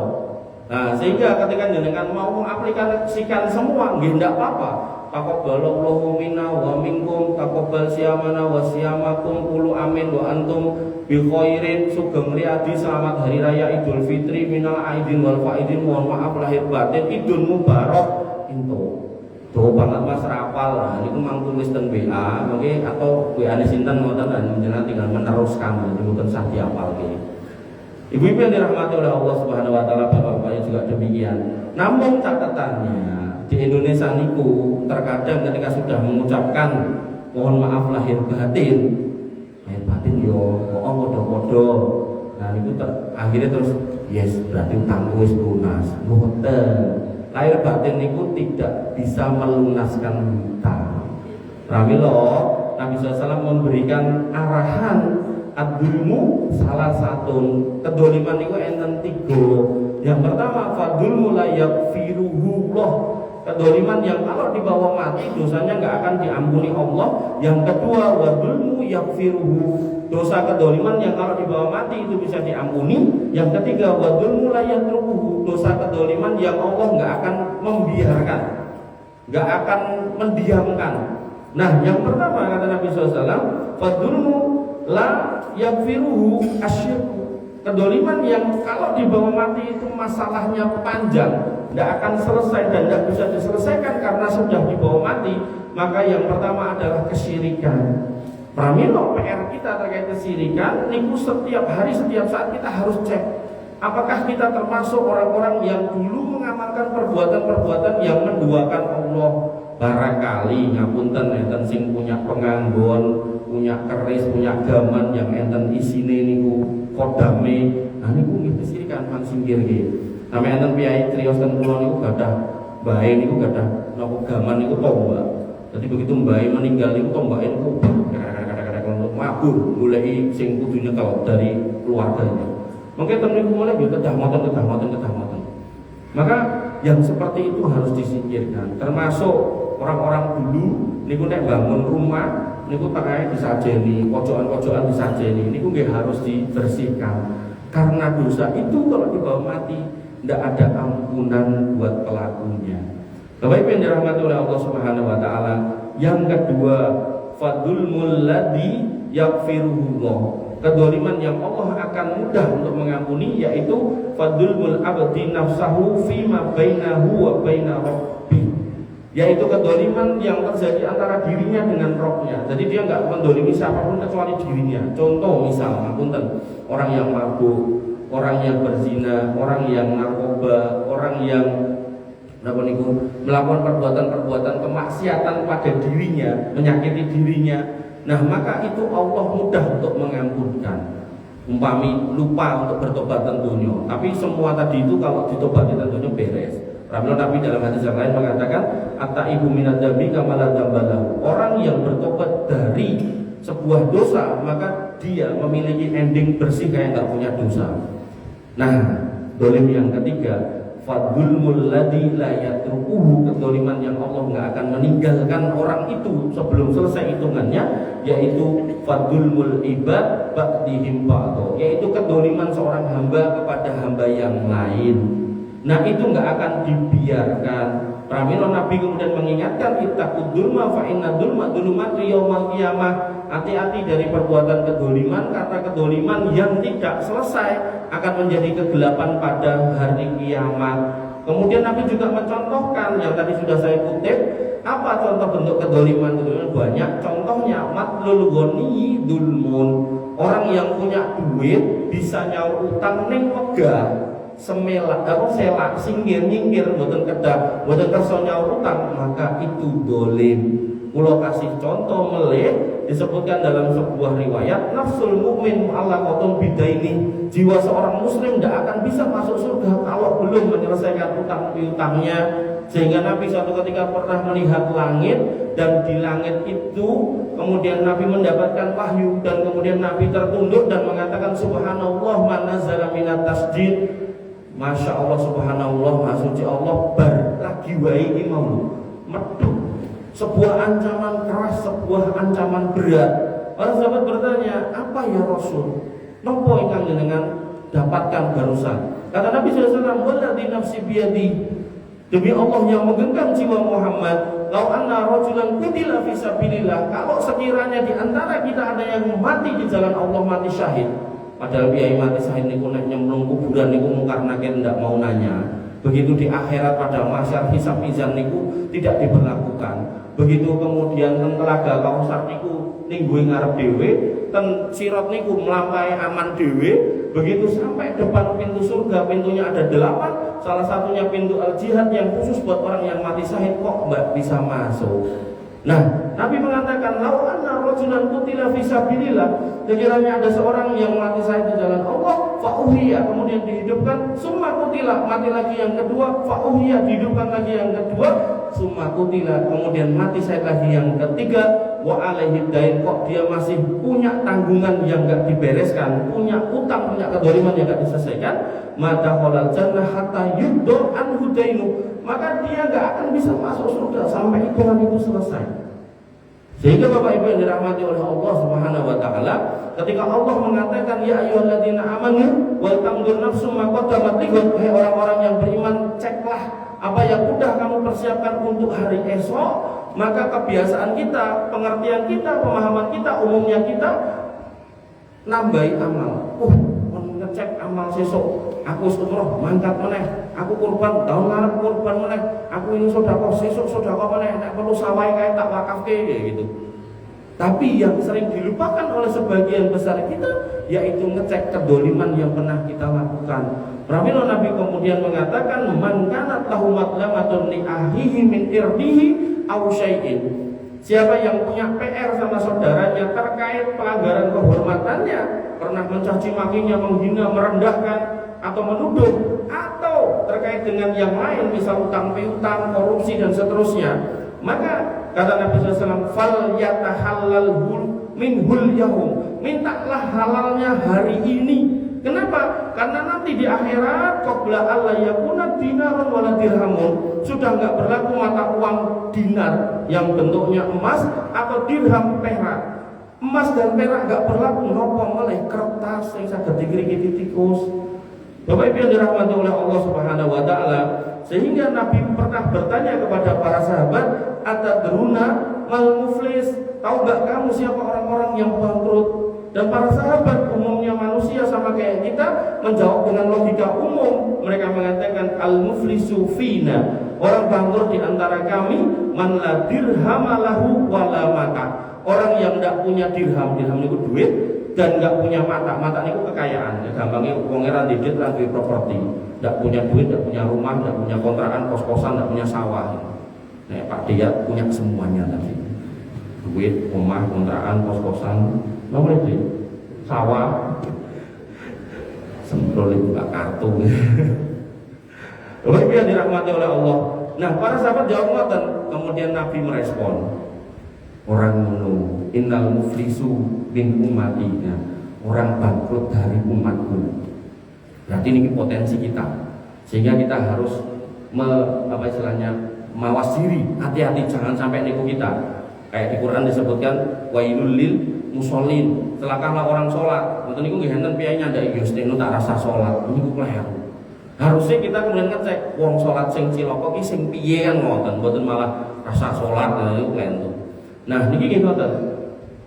Nah, sehingga ketika jenengan mau mengaplikasikan semua nggih ndak apa-apa. Taqabbalallahu minna wa minkum, taqabbal siyamana wa siyamakum, qulu amin wa antum bi khairin. Sugeng Riyadi selamat hari raya Idul Fitri minal aidin wal faidin, mohon maaf lahir batin, Idul Mubarak itu. Tuh banget Mas rapal lah, niku mang tulis teng WA, mungkin atau WA-ne sinten ngoten lan jenengan tinggal meneruskan, mboten sah diapalke. Ibu-ibu yang dirahmati oleh Allah Subhanahu wa taala, bapak-bapaknya juga demikian. Namun catatannya di Indonesia niku terkadang ketika sudah mengucapkan mohon maaf lahir batin, lahir batin yo podo-podo. Nah itu akhirnya terus yes berarti utangku wis lunas. Mboten. Lahir batin niku tidak bisa melunaskan hutang. Pramila Nabi SAW memberikan arahan ad-dulmu salah satu kedoliman niku enten 3. Yang pertama fadulmu la yaghfiruhu Allah. Kedoliman yang kalau dibawa mati dosanya nggak akan diampuni Allah. Yang kedua wadulmu yaghfiruhu, dosa kedoliman yang kalau dibawa mati itu bisa diampuni. Yang ketiga wadulmu la yatrukuhu, dosa kedoliman yang Allah nggak akan membiarkan, nggak akan mendiamkan. Nah yang pertama kata Nabi SAW wadulmu la yaghfiruhu asyirku, kedoliman yang kalau dibawa mati itu masalahnya panjang, tidak akan selesai dan tidak bisa diselesaikan karena sudah dibawa mati. Maka yang pertama adalah kesyirikan. Pramila PR kita terkait kesyirikan niku setiap hari setiap saat kita harus cek apakah kita termasuk orang-orang yang dulu mengamalkan perbuatan-perbuatan yang menduakan Allah. Barangkali ngapunten enten sing punya penganggon, punya keris, punya gaman yang enten isine niku kodame. Nah niku nggih kesyirikan man singkir nggih. Sampai enten piyai trios ten kula niku gadah bae niku gadah napa gaman niku tombak. Jadi begitu bae meninggal niku tombake niku kadang-kadang mabur goleki sing kudu nyekel dari keluarganya. Mungkin ten niku mulai yo kedah moten. Maka yang seperti itu harus disingkirkan. Termasuk orang-orang dulu niku nek bangun rumah niku tengahnya disajeni, pojokan-pojokan disajeni. Niku nggih harus dibersihkan. Karena dosa itu kalau dibawa mati tidak ada ampunan buat pelakunya. Bapak Ibu yang dirahmati oleh Allah Subhanahu wa taala. Yang kedua, fadulmul ladzi yaghfiruhullah. Kedoliman yang Allah akan mudah untuk mengampuni yaitu fadulmul abdi nafsahu fima bainahu wa baina rabbi. Yaitu kedoliman yang terjadi antara dirinya dengan Rabbnya. Jadi dia nggak mendolimi siapapun kecuali dirinya. Contoh misal, ngapunten, orang yang mabuk, orang yang berzina, orang yang narkoba, orang yang melakukan perbuatan-perbuatan kemaksiatan pada dirinya, menyakiti dirinya. Nah maka itu Allah mudah untuk mengampunkan. Umpami lupa untuk bertobat tentunya, tapi semua tadi itu kalau ditobati tentunya beres. Rasulullah Nabi dalam hadis yang lain mengatakan at-taibu minadz dzambi kama la dzambalahu. Orang yang bertobat dari sebuah dosa maka dia memiliki ending bersih kayak nggak punya dosa. Nah, dolim yang ketiga fadulmul ladzi la yatrukuhu, kedoliman yang Allah nggak akan meninggalkan orang itu sebelum selesai hitungannya, yaitu fadulmul ibad ba'dihim ba'dho, yaitu kedoliman seorang hamba kepada hamba yang lain. Nah itu nggak akan dibiarkan. Pramila Nabi kemudian mengingatkan ittaqud dzulma fa inna dzulma dzulumatu yaumil qiyamah. Hati-hati dari perbuatan kedoliman karena kedoliman yang tidak selesai akan menjadi kegelapan pada hari kiamat. Kemudian Nabi juga mencontohkan yang tadi sudah saya kutip, apa contoh bentuk kedoliman itu banyak. Contohnya matlul ghani dzulmun. Orang yang punya duit bisa nyaur utang ning megah. Semelak selak singgir nyinggir mboten kedah mboten kersa nyaur utang, maka itu dolim. Kula kasih contoh melih disebutkan dalam sebuah riwayat nafsul mukmin mu'allaqatun bidaini, jiwa seorang muslim tidak akan bisa masuk surga kalau belum menyelesaikan utang piutangnya. Sehingga Nabi suatu ketika pernah melihat langit, dan di langit itu kemudian Nabi mendapatkan wahyu, dan kemudian Nabi tertunduk dan mengatakan subhanallah man nazala minat tasjid. Masya Allah, subhanallah, maha suci Allah, bar lagi wae iki mau medhuk. Sebuah ancaman keras, sebuah ancaman berat. Para sahabat bertanya, apa ya Rasul? Napa ingkang jenengan dapatkan barusan? Kata Nabi sallallahu alaihi wasallam, "Walladzi nafsi biyadi." Demi Allah yang menggenggam jiwa Muhammad, lau anna rajulan qutila fi sabilillah, kalau sekiranya di antara kita ada yang mati di jalan Allah, mati syahid. Padahal biaya mati syahid niku nek nyemplung kuburan niku mungkar nakir ndak mau nanya. Begitu di akhirat pada masyar hisab mizan niku tidak diberlakukan. Begitu kemudian ten telaga Kausar niku ningguhe ngarep dhewe, ten sirat niku melampaui aman dhewe. Begitu sampai depan pintu surga, pintunya ada 8, salah satunya pintu al-jihad yang khusus buat orang yang mati syahid, kok mbak bisa masuk. Nah, Nabi mengatakan, "Lau anna rajulan qutila fi sabilillah," sekiranya ada seorang yang mati syahid di jalan Allah, fa uhiya, kemudian dihidupkan, summa qutila, mati lagi yang kedua, fa uhiya, dihidupkan lagi yang kedua, summa qutila, kemudian mati syahid lagi yang ketiga, wa alaihi dain, kok dia masih punya tanggungan yang enggak dibereskan, punya utang, punya kedoliman yang enggak diselesaikan, maka khalal jannah hatta yuddo anhu dainu, maka dia enggak akan bisa masuk surga sampai hitungan itu selesai. Sehingga Bapak Ibu yang dirahmati oleh Allah Subhanahu wa taala, ketika Allah mengatakan ya ayyuhalladzina amanu wal tanzur nafsum ma qaddamat lighad, hai orang-orang yang beriman, ceklah apa yang sudah kamu persiapkan untuk hari esok. Maka kebiasaan kita, pengertian kita, pemahaman kita, umumnya kita nambahi amal. Ngecek amal sesuk, aku umroh mangkat meneh, aku kurban tahun ngarep kurban meneh, aku ini sedekah sesuk sedekah meneh, nek perlu sawai kae tak wakafke gitu. Tapi yang sering dilupakan oleh sebagian besar kita yaitu ngecek kedoliman yang pernah kita lakukan. Pramila Nabi kemudian mengatakan, man kana lahu madlamatun li ahihi min irdihi aw syai'in. Siapa yang punya PR sama saudaranya terkait pelanggaran kehormatannya, pernah mencaci makinya, menghina, merendahkan, atau menuduh, atau terkait dengan yang lain, misal utang piutang, korupsi dan seterusnya, maka kata Nabi SAW, fal yatahallal minhul yahum, mintalah halalnya hari ini. Kenapa? Karena nanti di akhirat qabla alla yakuna dinarun wala dirhamun, sudah enggak berlaku mata uang dinar yang bentuknya emas atau dirham perak. Emas dan perak enggak berlaku, nopo meleh kertas sing saged dikrikiti tikus. Bapak Ibu yang dirahmati oleh Allah Subhanahu wa taala, sehingga Nabi pernah bertanya kepada para sahabat, atadruna mal muflis, tahu enggak kamu siapa orang-orang yang bangkrut? Dan para sahabat umumnya manusia sama kayak kita menjawab dengan logika umum. Mereka mengatakan al-muflisu fina, orang bangkrut di antara kami man la dirham lahu wala mata, orang yang tidak punya dirham itu duit, dan tidak punya mata itu kekayaan. Ya, gampangnya wong era didit ra duwe properti, tidak punya duit, tidak punya rumah, tidak punya kontrakan, kos-kosan, tidak punya sawah. Nah, Pak Dia punya semuanya tadi. Duit, rumah, kontrakan, kos-kosan, nomor itu sawah, semprot buka kartu. Bapak Ibu yang dirahmati oleh Allah. Nah, para sahabat jawab ngoten, kemudian Nabi merespon, orang ngono, innal muflisu bin ummati, orang bangkrut dari umatku. Berarti ini potensi kita, sehingga kita harus mawas diri, hati-hati jangan sampai niku kita. Kayak di Quran disebutkan wailul lil musallin, celakalah orang sholat. Mboten niku nggih enten piye nyandaki Gusti nu tak rasa sholat, niku kleru. Harusnya kita kemudian ngecek wong sholat sing cilaka ki sing piye kan ngoten, mboten malah rasa sholat niku klentu. Nah, niki nggih ngoten.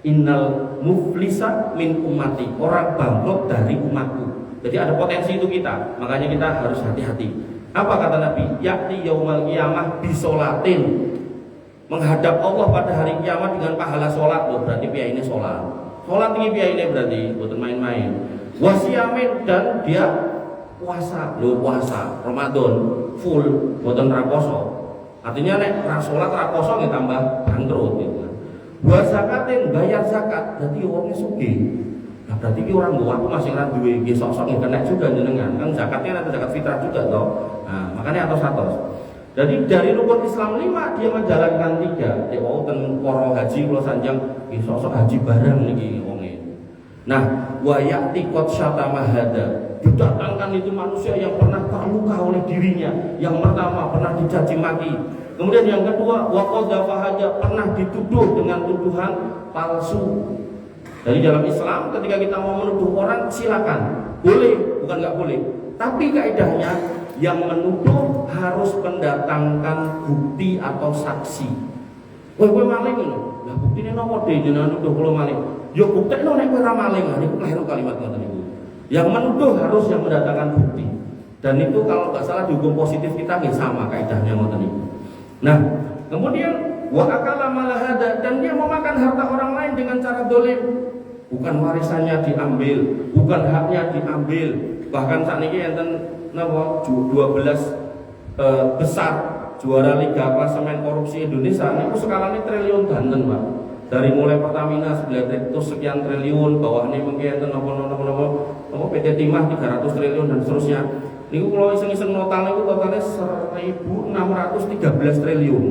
Innal muflisa min ummati, orang bangkrut dari umatku. Jadi ada potensi itu kita, makanya kita harus hati-hati. Apa kata Nabi? Yakti yaumal qiyamah bisolatin, menghadap Allah pada hari kiamat dengan pahala sholat. Loh, berarti pia ini sholat. Sholat ini pia ini berarti bukan main-main. Wasiamin, dan dia puasa. Loh, puasa Ramadan full, bukan raposo. Artinya nek sholat raposo nggak tambah bangkrut gitu. Wa zakatin, bayar zakat, berarti orangnya sugih. Nah, berarti ki orang gua aku masih ra duwe nggih sok-sok nggih kena juga jenengan. Kan zakatnya ada zakat fitrah juga toh. Nah, makanya atos-atos. Jadi dari rukun Islam 5 dia menjalankan 3. Ya wau ten para haji kula sanjang nggih sok-sok haji bareng niki wonge. Nah, wa ya'ti qad syatama hada, didatangkan itu manusia yang pernah terluka oleh dirinya. Yang pertama pernah dicaci maki. Kemudian yang kedua wa qadzafa hada, pernah dituduh dengan tuduhan palsu. Jadi dalam Islam ketika kita mau menuduh orang silakan, boleh, bukan nggak boleh. Tapi kaidahnya yang menuduh harus mendatangkan bukti atau saksi. Kowe maling lho. Lah buktine nopo de jenengan nuduh kula maling? Ya buktekno nek kowe ora maling. Niku kleru kalimat ngoten niku. Yang menuduh harus yang mendatangkan bukti. Dan itu kalau nggak salah di hukum positif kita nggih sama kaidahnya ngoten niku. Nah, kemudian wa akala malahada, dan dia memakan harta orang lain dengan cara dolim. Bukan warisannya diambil, bukan haknya diambil. Bahkan saat ini enten napa 12 besar juara Liga Klasemen Korupsi Indonesia niku skalane triliun banten, Pak. Dari mulai Pertamina 900 sekian triliun, bawahnya mungkin apa PT Timah 300 triliun dan seterusnya. Niku kalau iseng-iseng totalnya 1.613 triliun.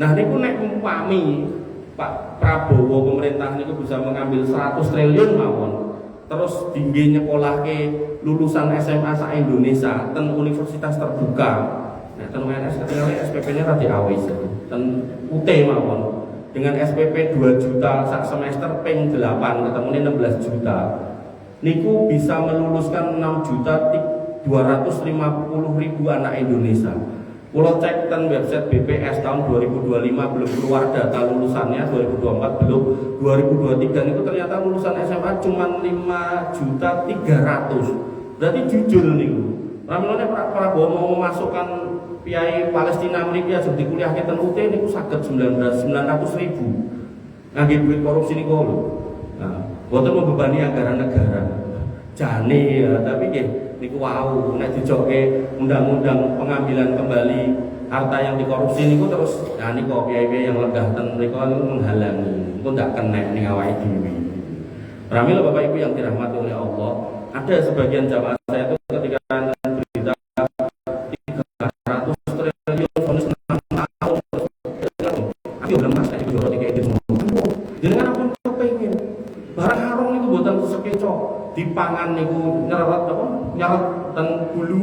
Nah niku nek umpami Pak Prabowo pemerintah niku bisa mengambil 100 triliun mawon. Terus tinggi nyekolahke lulusan SMA sa Indonesia ten universitas terbuka. Nah ten UNS ketinggalan SPP-nya tadi awis ten UT mawon. Dengan SPP 2 juta sak semester ping 8 ketemunya 16 juta. Niku bisa meluluskan 6.250.000 anak Indonesia. Kalau cek ten website BPS tahun 2025 belum keluar data lulusannya, 2024 belum, 2023 itu ternyata lulusan SMA cuma 5.300.000. Berarti jujur niku. Ramilane Prabowo mau memasukkan Piai Palestina mriki aja di kuliah ten UT niku saged 900.000. Ngangge duit korupsi niku lho. Nah, boten membebani anggaran negara. Jane ya, tapi nggih niku wau nek dijokke undang-undang pengambilan kembali harta yang dikorupsi niku terus nah niku piye-piye yang lenggah ten mriku menghalangi. Niku ndak kena ning awake dhewe. Pramila Bapak Ibu yang dirahmati oleh Allah, ada sebagian jamaah saya itu ketika berita 300 triliun bonus 6 tahun ayo belum mas itu jorok kayak itu jenengan apa kepengin barang harum niku mboten sekecok dipangan niku nyerot apa nyerot ten bulu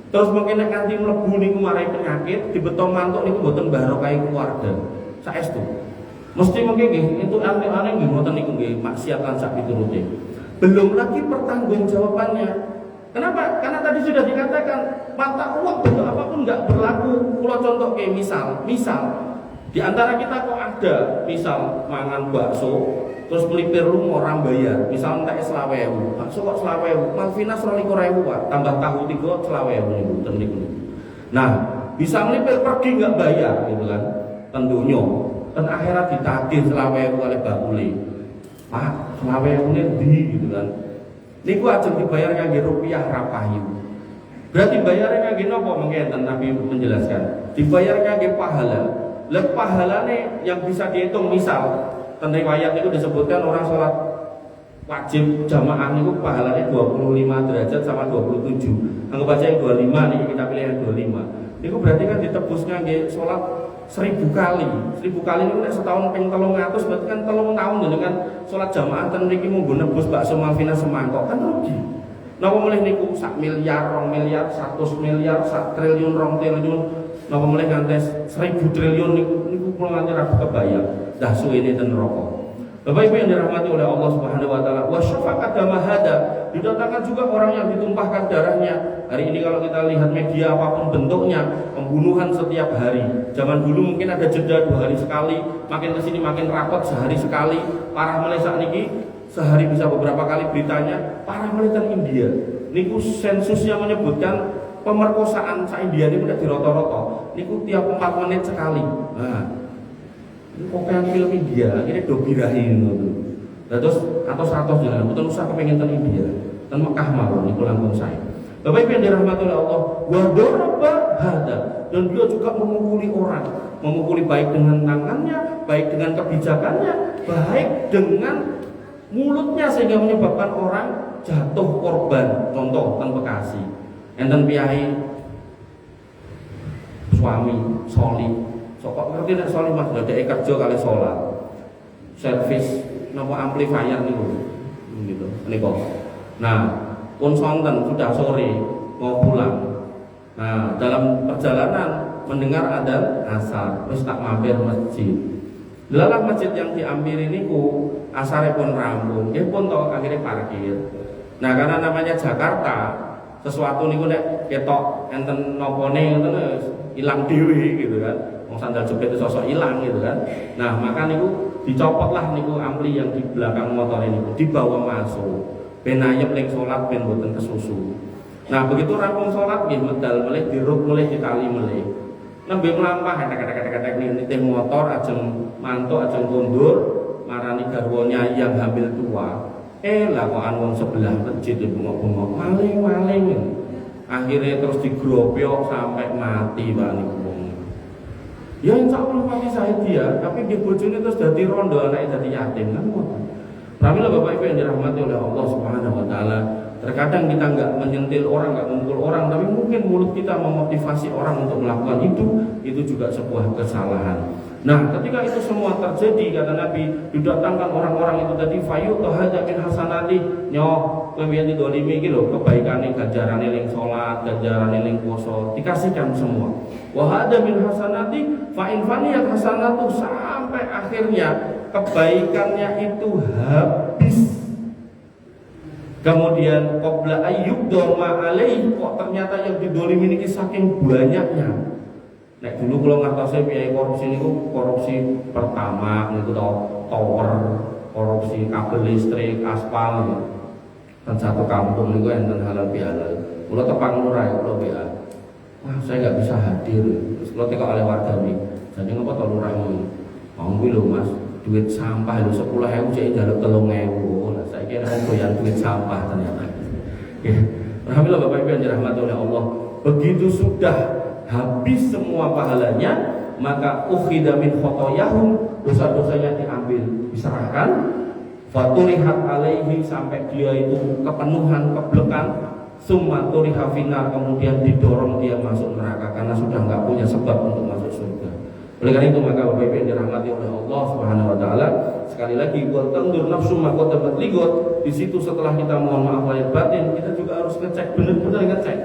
terus mungkin nek nganti mlebu niku marai penyakit dibeto mantuk niku mboten barokah keluarga saestu mesti mungkin nggih itu aneh-aneh nggih mboten niku nggih maksiat lan sak piturute belum lagi pertanggungjawabannya. Kenapa? Karena tadi sudah dikatakan mata uang bentuk apapun nggak berlaku. Kalau contoh kayak misal di antara kita kok ada misal mangan bakso terus melipir rumah orang bayar misal entek 20.000 bakso kok 20.000 Malvina 29.000 Pak tambah tahu 3 20.000 niku. Nah bisa melipir pergi nggak bayar gitu kan tentunya dan akhirat ditagih 20.000 oleh bakule Pak 20.000 di gitu kan niku aja dibayar ngangge rupiah ra payu. Berarti bayarnya ngangge napa mengke Nabi menjelaskan. Dibayar ngangge pahala. Lah pahalane yang bisa dihitung misal ten riwayat itu disebutkan orang sholat wajib jamaah niku pahalanya 25 derajat sama 27. Anggap aja yang 25 nih kita pilih yang 25. Niku berarti kan ditebus ngangge sholat 1000 kali. 1000 kali niku nek setahun ping 300 berarti kan 3 tahun dengan sholat jamaah ten mriki mung nebus bakso Malvina semangkok kan rugi. Napa mulih niku 1 miliar, 2 miliar, 100 miliar, 1 triliun, 2 triliun, napa mulih ngantes 1000 triliun niku kula nganti ra kebayang. Dah suwene ten neraka. Bapak Ibu yang dirahmati oleh Allah Subhanahu wa taala, wa syafaqata mahada, didatangkan juga orang yang ditumpahkan darahnya. Hari ini kalau kita lihat media apapun bentuknya, pembunuhan setiap hari. Zaman dulu mungkin ada jeda 2 hari sekali, makin kesini makin rapot sehari sekali. Parah mulai saat niki sehari bisa beberapa kali beritanya. Parah mulai ten India. Niku sensusnya menyebutkan pemerkosaan sa India ini udah diroto-roto. Niku tiap 4 menit sekali. Nah, pokoknya film India ini do birahin gitu. Nah, terus atau 100 jalan, betul usah kepengen ten India, ten Mekah malu niku langkung saya. Bapak Ibu yang dirahmati oleh Allah, wa daraba hada, dan dia juga memukuli orang, memukuli baik dengan tangannya, baik dengan kebijakannya, baik dengan mulutnya sehingga menyebabkan orang jatuh korban. Contoh ten Bekasi, enten piai suami soli kok ngerti nek sholat mas, dhek kerja kali sholat servis nopo amplifier niku gitu niku. Nah pun sonten sudah sore mau pulang. Nah dalam perjalanan mendengar adzan asar wis tak mampir masjid. Lalah masjid yang diampiri niku asare pun rampung nggih pun to akhirnya parkir. Nah karena namanya Jakarta sesuatu niku nek ketok enten nopone ngoten ilang dhewe gitu kan. Sandal jepit itu sosok hilang gitu kan. Nah maka niku dicopotlah niku ampli yang di belakang motor ini dibawa masuk benayep ling sholat ben boten kesusu. Nah begitu rampung sholat nggih medal melih diruk melih ditali melih nembe mlampah kata-kata nitih motor ajeng mantuk ajeng kondur marani garwonya yang hamil tua lakokan wong sebelah masjid bengok-bengok maling akhirnya terus digrobyok sampai mati Pak niku wong Ya insya Allah mati saya dia, tapi di bojone terus dadi rondo anaknya dadi yatim kan ngoten. Pramila Bapak Ibu yang dirahmati oleh Allah Subhanahu wa taala, terkadang kita nggak menyentil orang, nggak memukul orang, tapi mungkin mulut kita memotivasi orang untuk melakukan itu juga sebuah kesalahan. Nah, ketika itu semua terjadi, kata Nabi, didatangkan orang-orang itu tadi fayu tohaja min hasanati nyoh kemudian didolimi iki lho kebaikane ganjarane ning salat, ganjarane ning puasa, dikasihkan semua. Wa hada min hasanati fa in faniyat hasanatu, sampai akhirnya kebaikannya itu habis. Kemudian qabla ayyub doma alaih, kok ternyata yang didolimi ini saking banyaknya. Nek dulu kalau ngertos biaya korupsi niku korupsi pertama niku tower, korupsi kabel listrik, aspal. Dan satu kampung niku enten halal bihalal. Kula tepang lurah kula BA. Wah, saya nggak bisa hadir. Terus kula tekok oleh warga nih. Jadi ngapa to lurahmu? Mau kuwi lho Mas, duit sampah lho 10.000 cek njaluk 3.000. Lah saiki nek doyan duit sampah ternyata. Ya. Alhamdulillah Bapak Ibu yang dirahmati oleh Allah. Begitu sudah habis semua pahalanya, maka ukhida min khotoyahum, dosa-dosanya diambil, diserahkan, faturihat alaihi, sampai dia itu kepenuhan, keblekan, summa turiha finar, kemudian didorong dia masuk neraka karena sudah nggak punya sebab untuk masuk surga. Oleh karena itu maka Bapak Ibu yang dirahmati oleh Allah Subhanahu wa taala, sekali lagi wal tandur nafsu ma qaddamat ligot, di situ setelah kita mohon maaf lahir batin, kita juga harus ngecek, benar-benar ngecek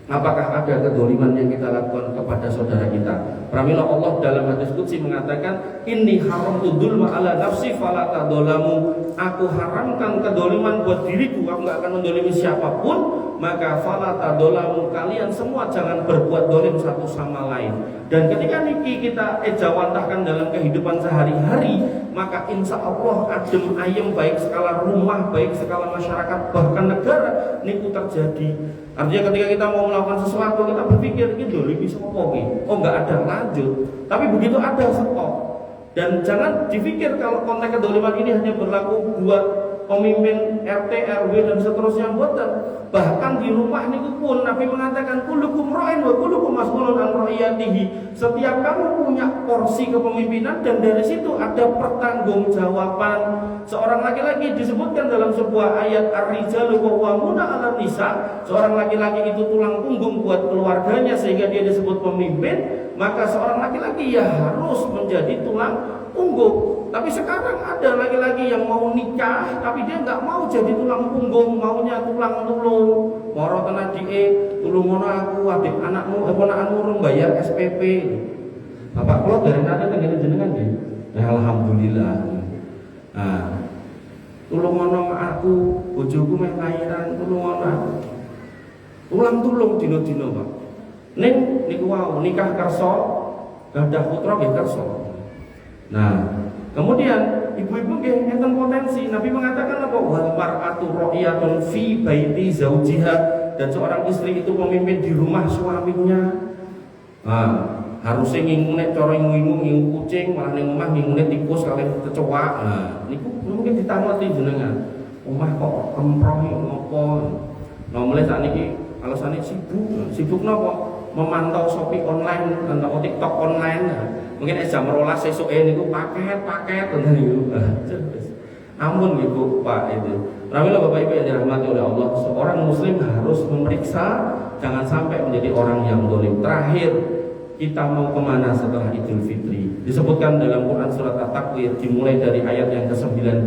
apakah ada kedoliman yang kita lakukan kepada saudara kita. Pramila Allah dalam hadis qudsi mengatakan, inni haramtu dzulma ala nafsi fala tadzalamu, aku haramkan kedoliman buat diriku, aku gak akan mendolimi siapapun, maka fala tadzalamu, kalian semua jangan berbuat dolim satu sama lain. Dan ketika niki kita ejawantahkan dalam kehidupan sehari-hari, maka insya Allah adem ayem, baik skala rumah, baik skala masyarakat, bahkan negara niku terjadi. Artinya ketika kita mau melakukan sesuatu, kita berpikir ini dolimi sopo iki. Oh nggak ada, lanjut. Tapi begitu ada, stop. Dan jangan dipikir kalau konteks kedoliman ini hanya berlaku buat pemimpin RT, RW dan seterusnya, buatan. Bahkan di rumah niku pun Nabi mengatakan kullukum ra'in wa kullukum mas'ulun an ra'iyatihi. Setiap kamu punya porsi kepemimpinan dan dari situ ada pertanggungjawaban. Seorang laki-laki disebutkan dalam sebuah ayat ar-rijalu qawwamuna 'alan nisa, seorang laki-laki itu tulang punggung buat keluarganya sehingga dia disebut pemimpin, maka seorang laki-laki ya harus menjadi tulang punggung. Tapi sekarang ada laki-laki yang mau nikah tapi dia nggak mau jadi tulang punggung, maunya tulang tulung. Moro tenan dike, tulung ngono aku, adik anakmu, ponakanmu urung bayar SPP. Bapak kula dari nate tengene jenengan nggih. Ya alhamdulillah. Nah, tulung ngono aku, bojoku meh lairan, tulung ngono aku. Tulung dino-dino, Pak. Ning niku wau nikah kersa, gadah putra nggih kersa. Nah, kemudian ibu-ibu nggih enten potensi. Nabi mengatakan apa? Wal mar'atu ra'iyatun fi baiti zaujiha, dan seorang istri itu pemimpin di rumah suaminya. Nah, harusnya ngingunek cara ngingung kucing, malah ning omah ngingunek tikus kalian kecoa. Nah, niku mungkin ditamati jenengan. Omah kok kemproh ngopo? Nah, mulai sakniki alasane sibuk napa? Memantau Shopee online atau TikTok online. Mungkin jam 12 sesuke niku paket ngoten niku. Ampun nggih Pak itu. Alhamdulillah Bapak Ibu yang dirahmati oleh Allah, seorang muslim harus memeriksa jangan sampai menjadi orang yang zalim. Terakhir, kita mau kemana setelah Idul Fitri? Disebutkan dalam Quran surat At-Takwir dimulai dari ayat yang ke-19,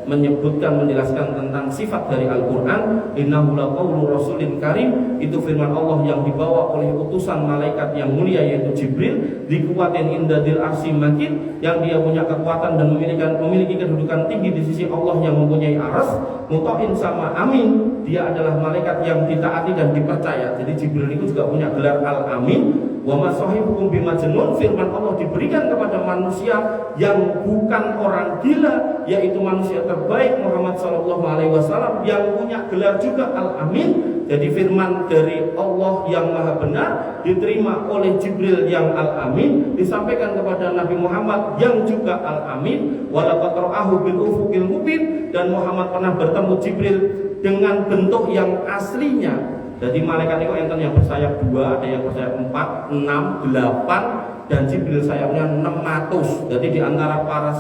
menyebutkan, menjelaskan tentang sifat dari Al-Quran. Innahu laqaulu rasulin karim, itu firman Allah yang dibawa oleh utusan malaikat yang mulia yaitu Jibril, dikuatin indadil arsi makin, yang dia punya kekuatan dan memiliki kedudukan tinggi di sisi Allah yang mempunyai aras, mutain sama amin, dia adalah malaikat yang ditaati dan dipercaya. Jadi Jibril itu juga punya gelar al-amin. Wa ma sahibukum bimajnun, firman Allah diberikan kepada manusia yang bukan orang gila, yaitu manusia terbaik Muhammad sallallahu alaihi wasallam yang punya gelar juga al-amin. Jadi firman dari Allah yang maha benar diterima oleh Jibril yang al-amin, disampaikan kepada Nabi Muhammad yang juga al-amin. Walaqad ra'ahu bil ufuqil mubin, dan Muhammad pernah bertemu Jibril dengan bentuk yang aslinya. Jadi malaikat itu enten yang bersayap 2, ada yang bersayap 4, 6, 8, dan Jibril sayapnya 600. Jadi di antara para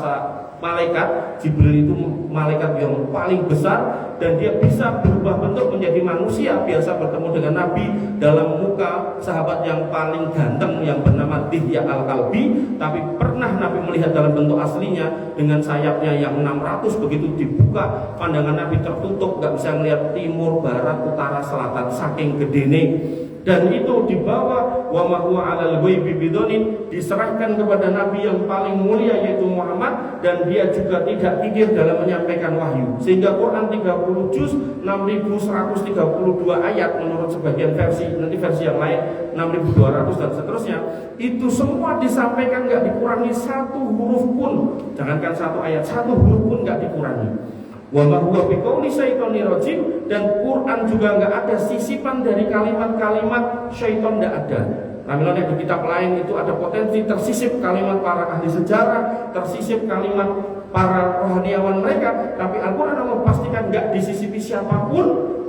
malaikat, Jibril itu malaikat yang paling besar, dan dia bisa berubah bentuk menjadi manusia. Biasa bertemu dengan Nabi dalam muka sahabat yang paling ganteng yang bernama Dihya Al-Kalbi, tapi pernah Nabi melihat dalam bentuk aslinya dengan sayapnya yang 600. Begitu dibuka, pandangan Nabi tertutup, gak bisa melihat timur, barat, utara, selatan, saking gedene. Dan itu dibawa wa ma huwa 'alal ghaibi bidonin, diserahkan kepada Nabi yang paling mulia yaitu Muhammad, dan dia juga tidak kikir dalam menyampaikan wahyu. Sehingga Quran 30 juz 6132 ayat menurut sebagian versi, nanti versi yang lain 6200 dan seterusnya, itu semua disampaikan gak dikurangi satu huruf pun. Jangankan satu ayat, satu huruf pun gak dikurangi. Wa ma huwa biqauli syaitonir rajim, dan Quran juga enggak ada sisipan dari kalimat-kalimat syaitan, enggak ada. Namanya di kitab lain itu ada potensi tersisip kalimat para ahli sejarah, tersisip kalimat para rohaniawan mereka, tapi Al-Quran Allah pastikan enggak disisipi siapapun.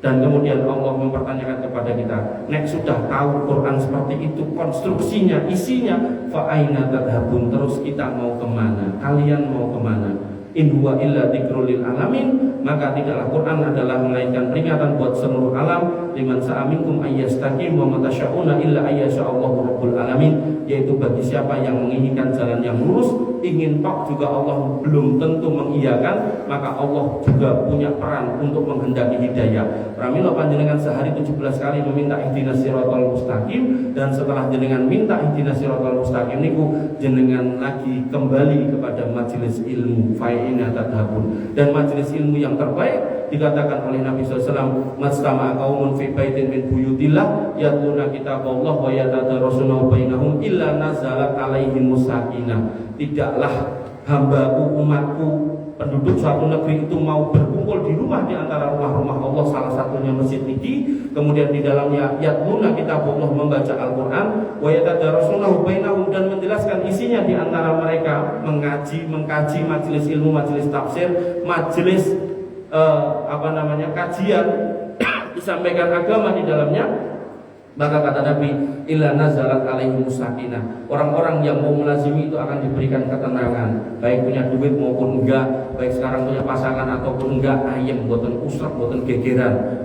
Dan kemudian Allah mempertanyakan kepada kita, nek sudah tahu Quran seperti itu, konstruksinya, isinya, fa aina tadhabun, terus kita mau kemana? Kalian mau kemana? In huwa illa dzikrul lil alamin, maka tidaklah Quran adalah melainkan peringatan buat seluruh alam. Liman sa'aminkum ayyastaqim wa matasyauna illa ayyasha'allahu rabbul alamin, yaitu bagi siapa yang menginginkan jalan yang lurus, ingin tok juga Allah belum tentu mengiyakan, maka Allah juga punya peran untuk menghendaki hidayah. Pramila panjenengan sehari 17 kali meminta ihdinas siratal mustaqim, dan setelah jenengan minta ihdinas siratal mustaqim niku jenengan lagi kembali kepada majelis ilmu fa'ina tadhabun. Dan majelis ilmu yang terbaik dikatakan oleh Nabi SAW, mastama'a qaumun fi baitin min buyutillah yatluna kitaballah wa yatadarasunahu bainahum illa nazalat alaihimus sakinah. Tidaklah hambaku, umatku, penduduk suatu negeri itu mau berkumpul di rumah di antara rumah-rumah Allah, salah satunya masjid niki, kemudian di dalamnya yatluna kitabullah, membaca Al-Quran, wa yatadarasunahu bainahum, dan menjelaskan isinya di antara mereka, mengkaji majelis ilmu, majelis tafsir, majelis kajian, disampaikan agama di dalamnya. Maka kata Nabi, illa nazalat alaihimus sakinah, orang-orang yang mau melazimi itu akan diberikan ketenangan, baik punya duit maupun enggak, baik sekarang punya pasangan ataupun enggak, ayem, boten usrak, boten gegeran.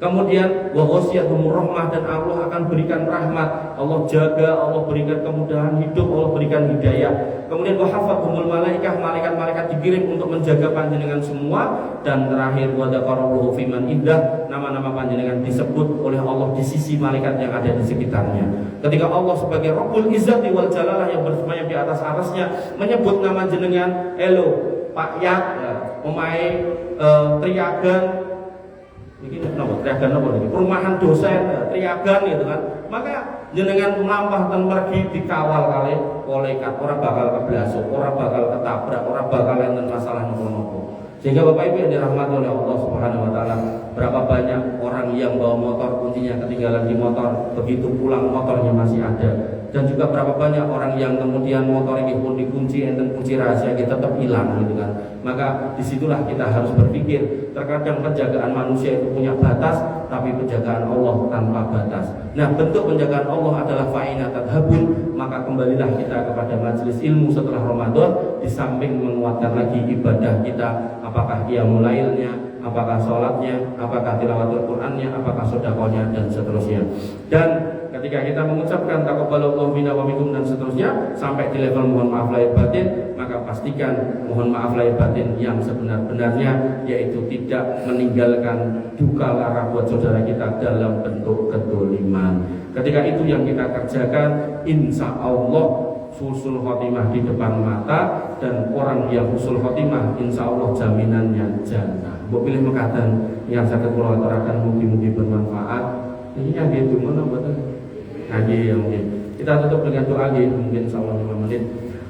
Kemudian wa ghasyiyatuhumur rahmah, dan Allah akan berikan rahmat, Allah jaga, Allah berikan kemudahan hidup, Allah berikan hidayah. Kemudian wa hafathumul malaikah, malaikat-malaikat dikirim untuk menjaga panjenengan semua. Dan terakhir wa dzakarahu fi man indah, nama-nama panjenengan disebut oleh Allah di sisi malaikat yang ada di sekitarnya. Ketika Allah sebagai Rabbul Izzati wal Jalalah yang bersemayam di atas arasnya menyebut nama jenengan, elo Pak Yat, omae Triagan, ini triagan apa lagi? Perumahan dosen, triagan gitu kan. Maka jenengan melampah dan pergi dikawal kali malaikat, orang bakal keblasuk, orang bakal ketabrak, orang bakal enten masalah nopo-nopo. Sehingga Bapak Ibu yang dirahmati oleh Allah Subhanahu wa taala, berapa banyak orang yang bawa motor kuncinya ketinggalan di motor, begitu pulang motornya masih ada. Dan juga berapa banyak orang yang kemudian motor ini pun dikunci, enten kunci rahasia kita tetap hilang gitu kan. Maka disitulah kita harus berpikir, terkadang penjagaan manusia itu punya batas, tapi penjagaan Allah tanpa batas. Nah, bentuk penjagaan Allah adalah fa'ina tadhabun, maka kembalilah kita kepada majelis ilmu setelah Ramadan, di samping menguatkan lagi ibadah kita, apakah qiyamul lailnya, apakah sholatnya, apakah tilawatul Qur'annya, apakah sedekahnya, dan seterusnya. Dan ketika kita mengucapkan taqabbalallahu minna wa minkum dan seterusnya sampai di level mohon maaf lahir batin, maka pastikan mohon maaf lahir batin yang sebenar-benarnya, yaitu tidak meninggalkan duka lara buat saudara kita dalam bentuk kedoliman. Ketika itu yang kita kerjakan, insya Allah husnul khotimah di depan mata, dan orang yang husnul khotimah insya Allah jaminannya jannah. Mbok pilih mekaten yang sakit kula aturaken mugi-mugi bermanfaat. Ini yang gitu mana betul? Ngaji yang mungkin. Kita tutup dengan doa mungkin insyaallah 5 menit.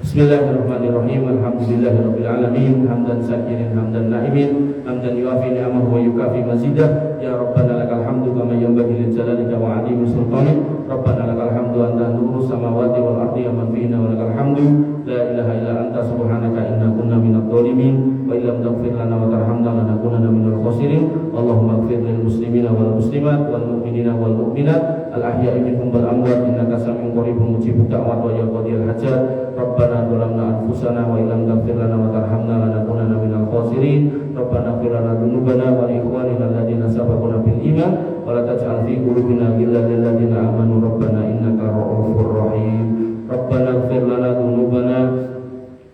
Bismillahirrahmanirrahim. Alhamdulillahirabbil alamin, hamdan syakirin hamdan naimin, hamdan yuafi ni'amahu wa yukafi mazidah. Ya Rabbana lakal hamdu kama yanbaghi li jalalika wa 'azimi sultanik. Rabbana lakal hamdu anta nurus samawati wal ardi wa man fihinna wa lakal hamdu la ilaha illa anta subhanaka inna kunna minadh dhalimin wa illam taghfir lana wa tarhamna lanakunanna minal khasirin. Allahumma ighfir lil muslimina wal muslimat wal mu'minina wal mu'minat al ahya'i minhum wal amwat innaka sami'un qaribun mujibud da'wat wa ya qadiyal hajat. Rabbana zalamna anfusana wa illam taghfir lana wa tarhamna lanakunanna minal khasirin. Rabbana ighfir lana dzunubana wa li ikhwanina alladziina sabaquna bil iman wa la taj'al fi qulubina ghillan lil ladziina amanu rabbana innaka ra'ufur rahim. Rabbana ighfir lana dzunubana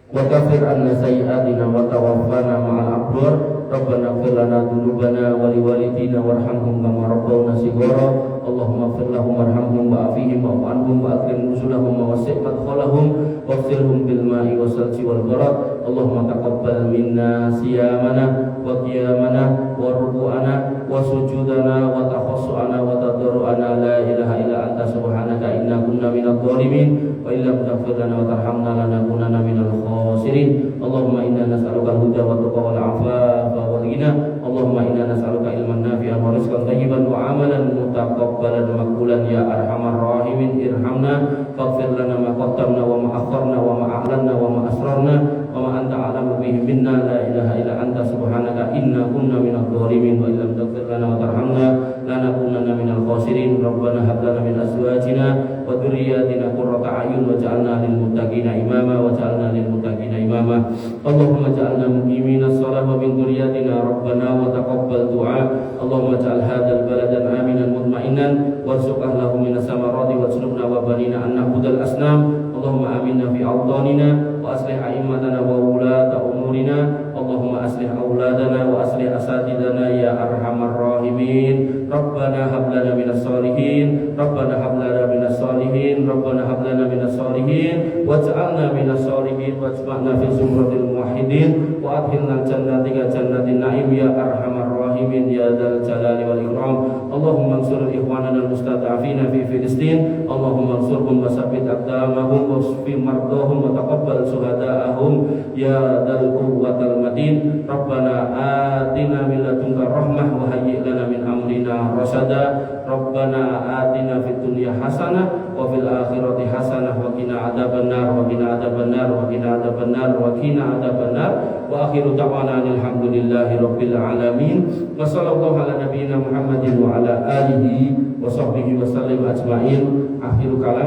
wa kaffir 'anna sayyi'atina wa tawaffana ma'al abrar. Rabbana ighfir lana dzunubana wa liwalidina warhamhum kama rabbawna shighara. Allahumma ighfir lahum warhamhum wa'afihim wa'fu anhum wa akrim nuzulahum wa wasi' madkhalahum waghsilhum bil ma'i wasalji wal barad. Allahumma taqabbal minna siyamana wa qiyamana wa ruku'ana wa sujudana wa takhassu'ana wa tadarru'ana. La ilaha illa anta subhanaka inna kunna minadh dhalimin wa illam taghfir lana wa tarhamna lanakunanna minal khasirin. Allahumma inna nas'aluka al-huda wa tuqa wal 'afafa wal ghina. Allahumma inna nas'aluka ilman nafi'an wa rizqan thayyiban wa 'amalan mutaqabbalan maqbulan ya arhamar rahimin. Irhamna faghfir lana ma qaddamna wa ma akharna wa ma a'lanna wa ma asrarna wa ma anta a'lamu bihi minna. La ilaha illa anta subhanaka inna kunna minadh dhalimin wa illam taghfir lana wa tarhamna lanakunanna minal khasirin. Rabbana hab lana min azwajina wa dhurriyyatina qurrata a'yun waj'alna lil muttaqina imama waj'alna lil muttaqina imama. Allahumma ja'alna muqimina shalah wa min dhurriyyatina rabbana wa taqabbal du'a. Allahumma ja'al hadzal baladan aminan mutma'innan warzuq ahlahu minas samarati wajnubna wa banina an na'budal asnam. Allahumma aminna fi awtanina wa aslih a'immatana wa wulata umurina. Allahumma aslih auladana wa aslih asatidana ya arhamar rahimin. Rabbana hab lana minas solihin. Rabbana hab lana minas solihin. Rabbana hab lana minas solihin waj'alna minas solihin wajma'na fi zumratil muwahhidin wa adkhilna jannatika jannatin na'im ya arhamar rahimin ya dzal jalali wal ikram. Allahumma ansur ikhwanana al-mustad'afina fi Filistin. Allahumma ansurhum wa tsabbit aqdamahum wasfi mardahum wa taqabbal syuhada'ahum ya dzal quwwatal matin. Rabbana atina min ladunka rahmah wa hayyi' lana min amrina rasada. Rabbana atina fid dunya hasanah wa fil akhirati hasanah wa qina adzabannar wa qina adzabannar wa qina adzabannar wa qina adzabannar. Wa akhiru da'wana alhamdulillahi rabbil alamin. Wa sallallahu ala nabiyyina Muhammadin wa ala alihi wa sahbihi wa sallim ajma'in. Akhiru kalam.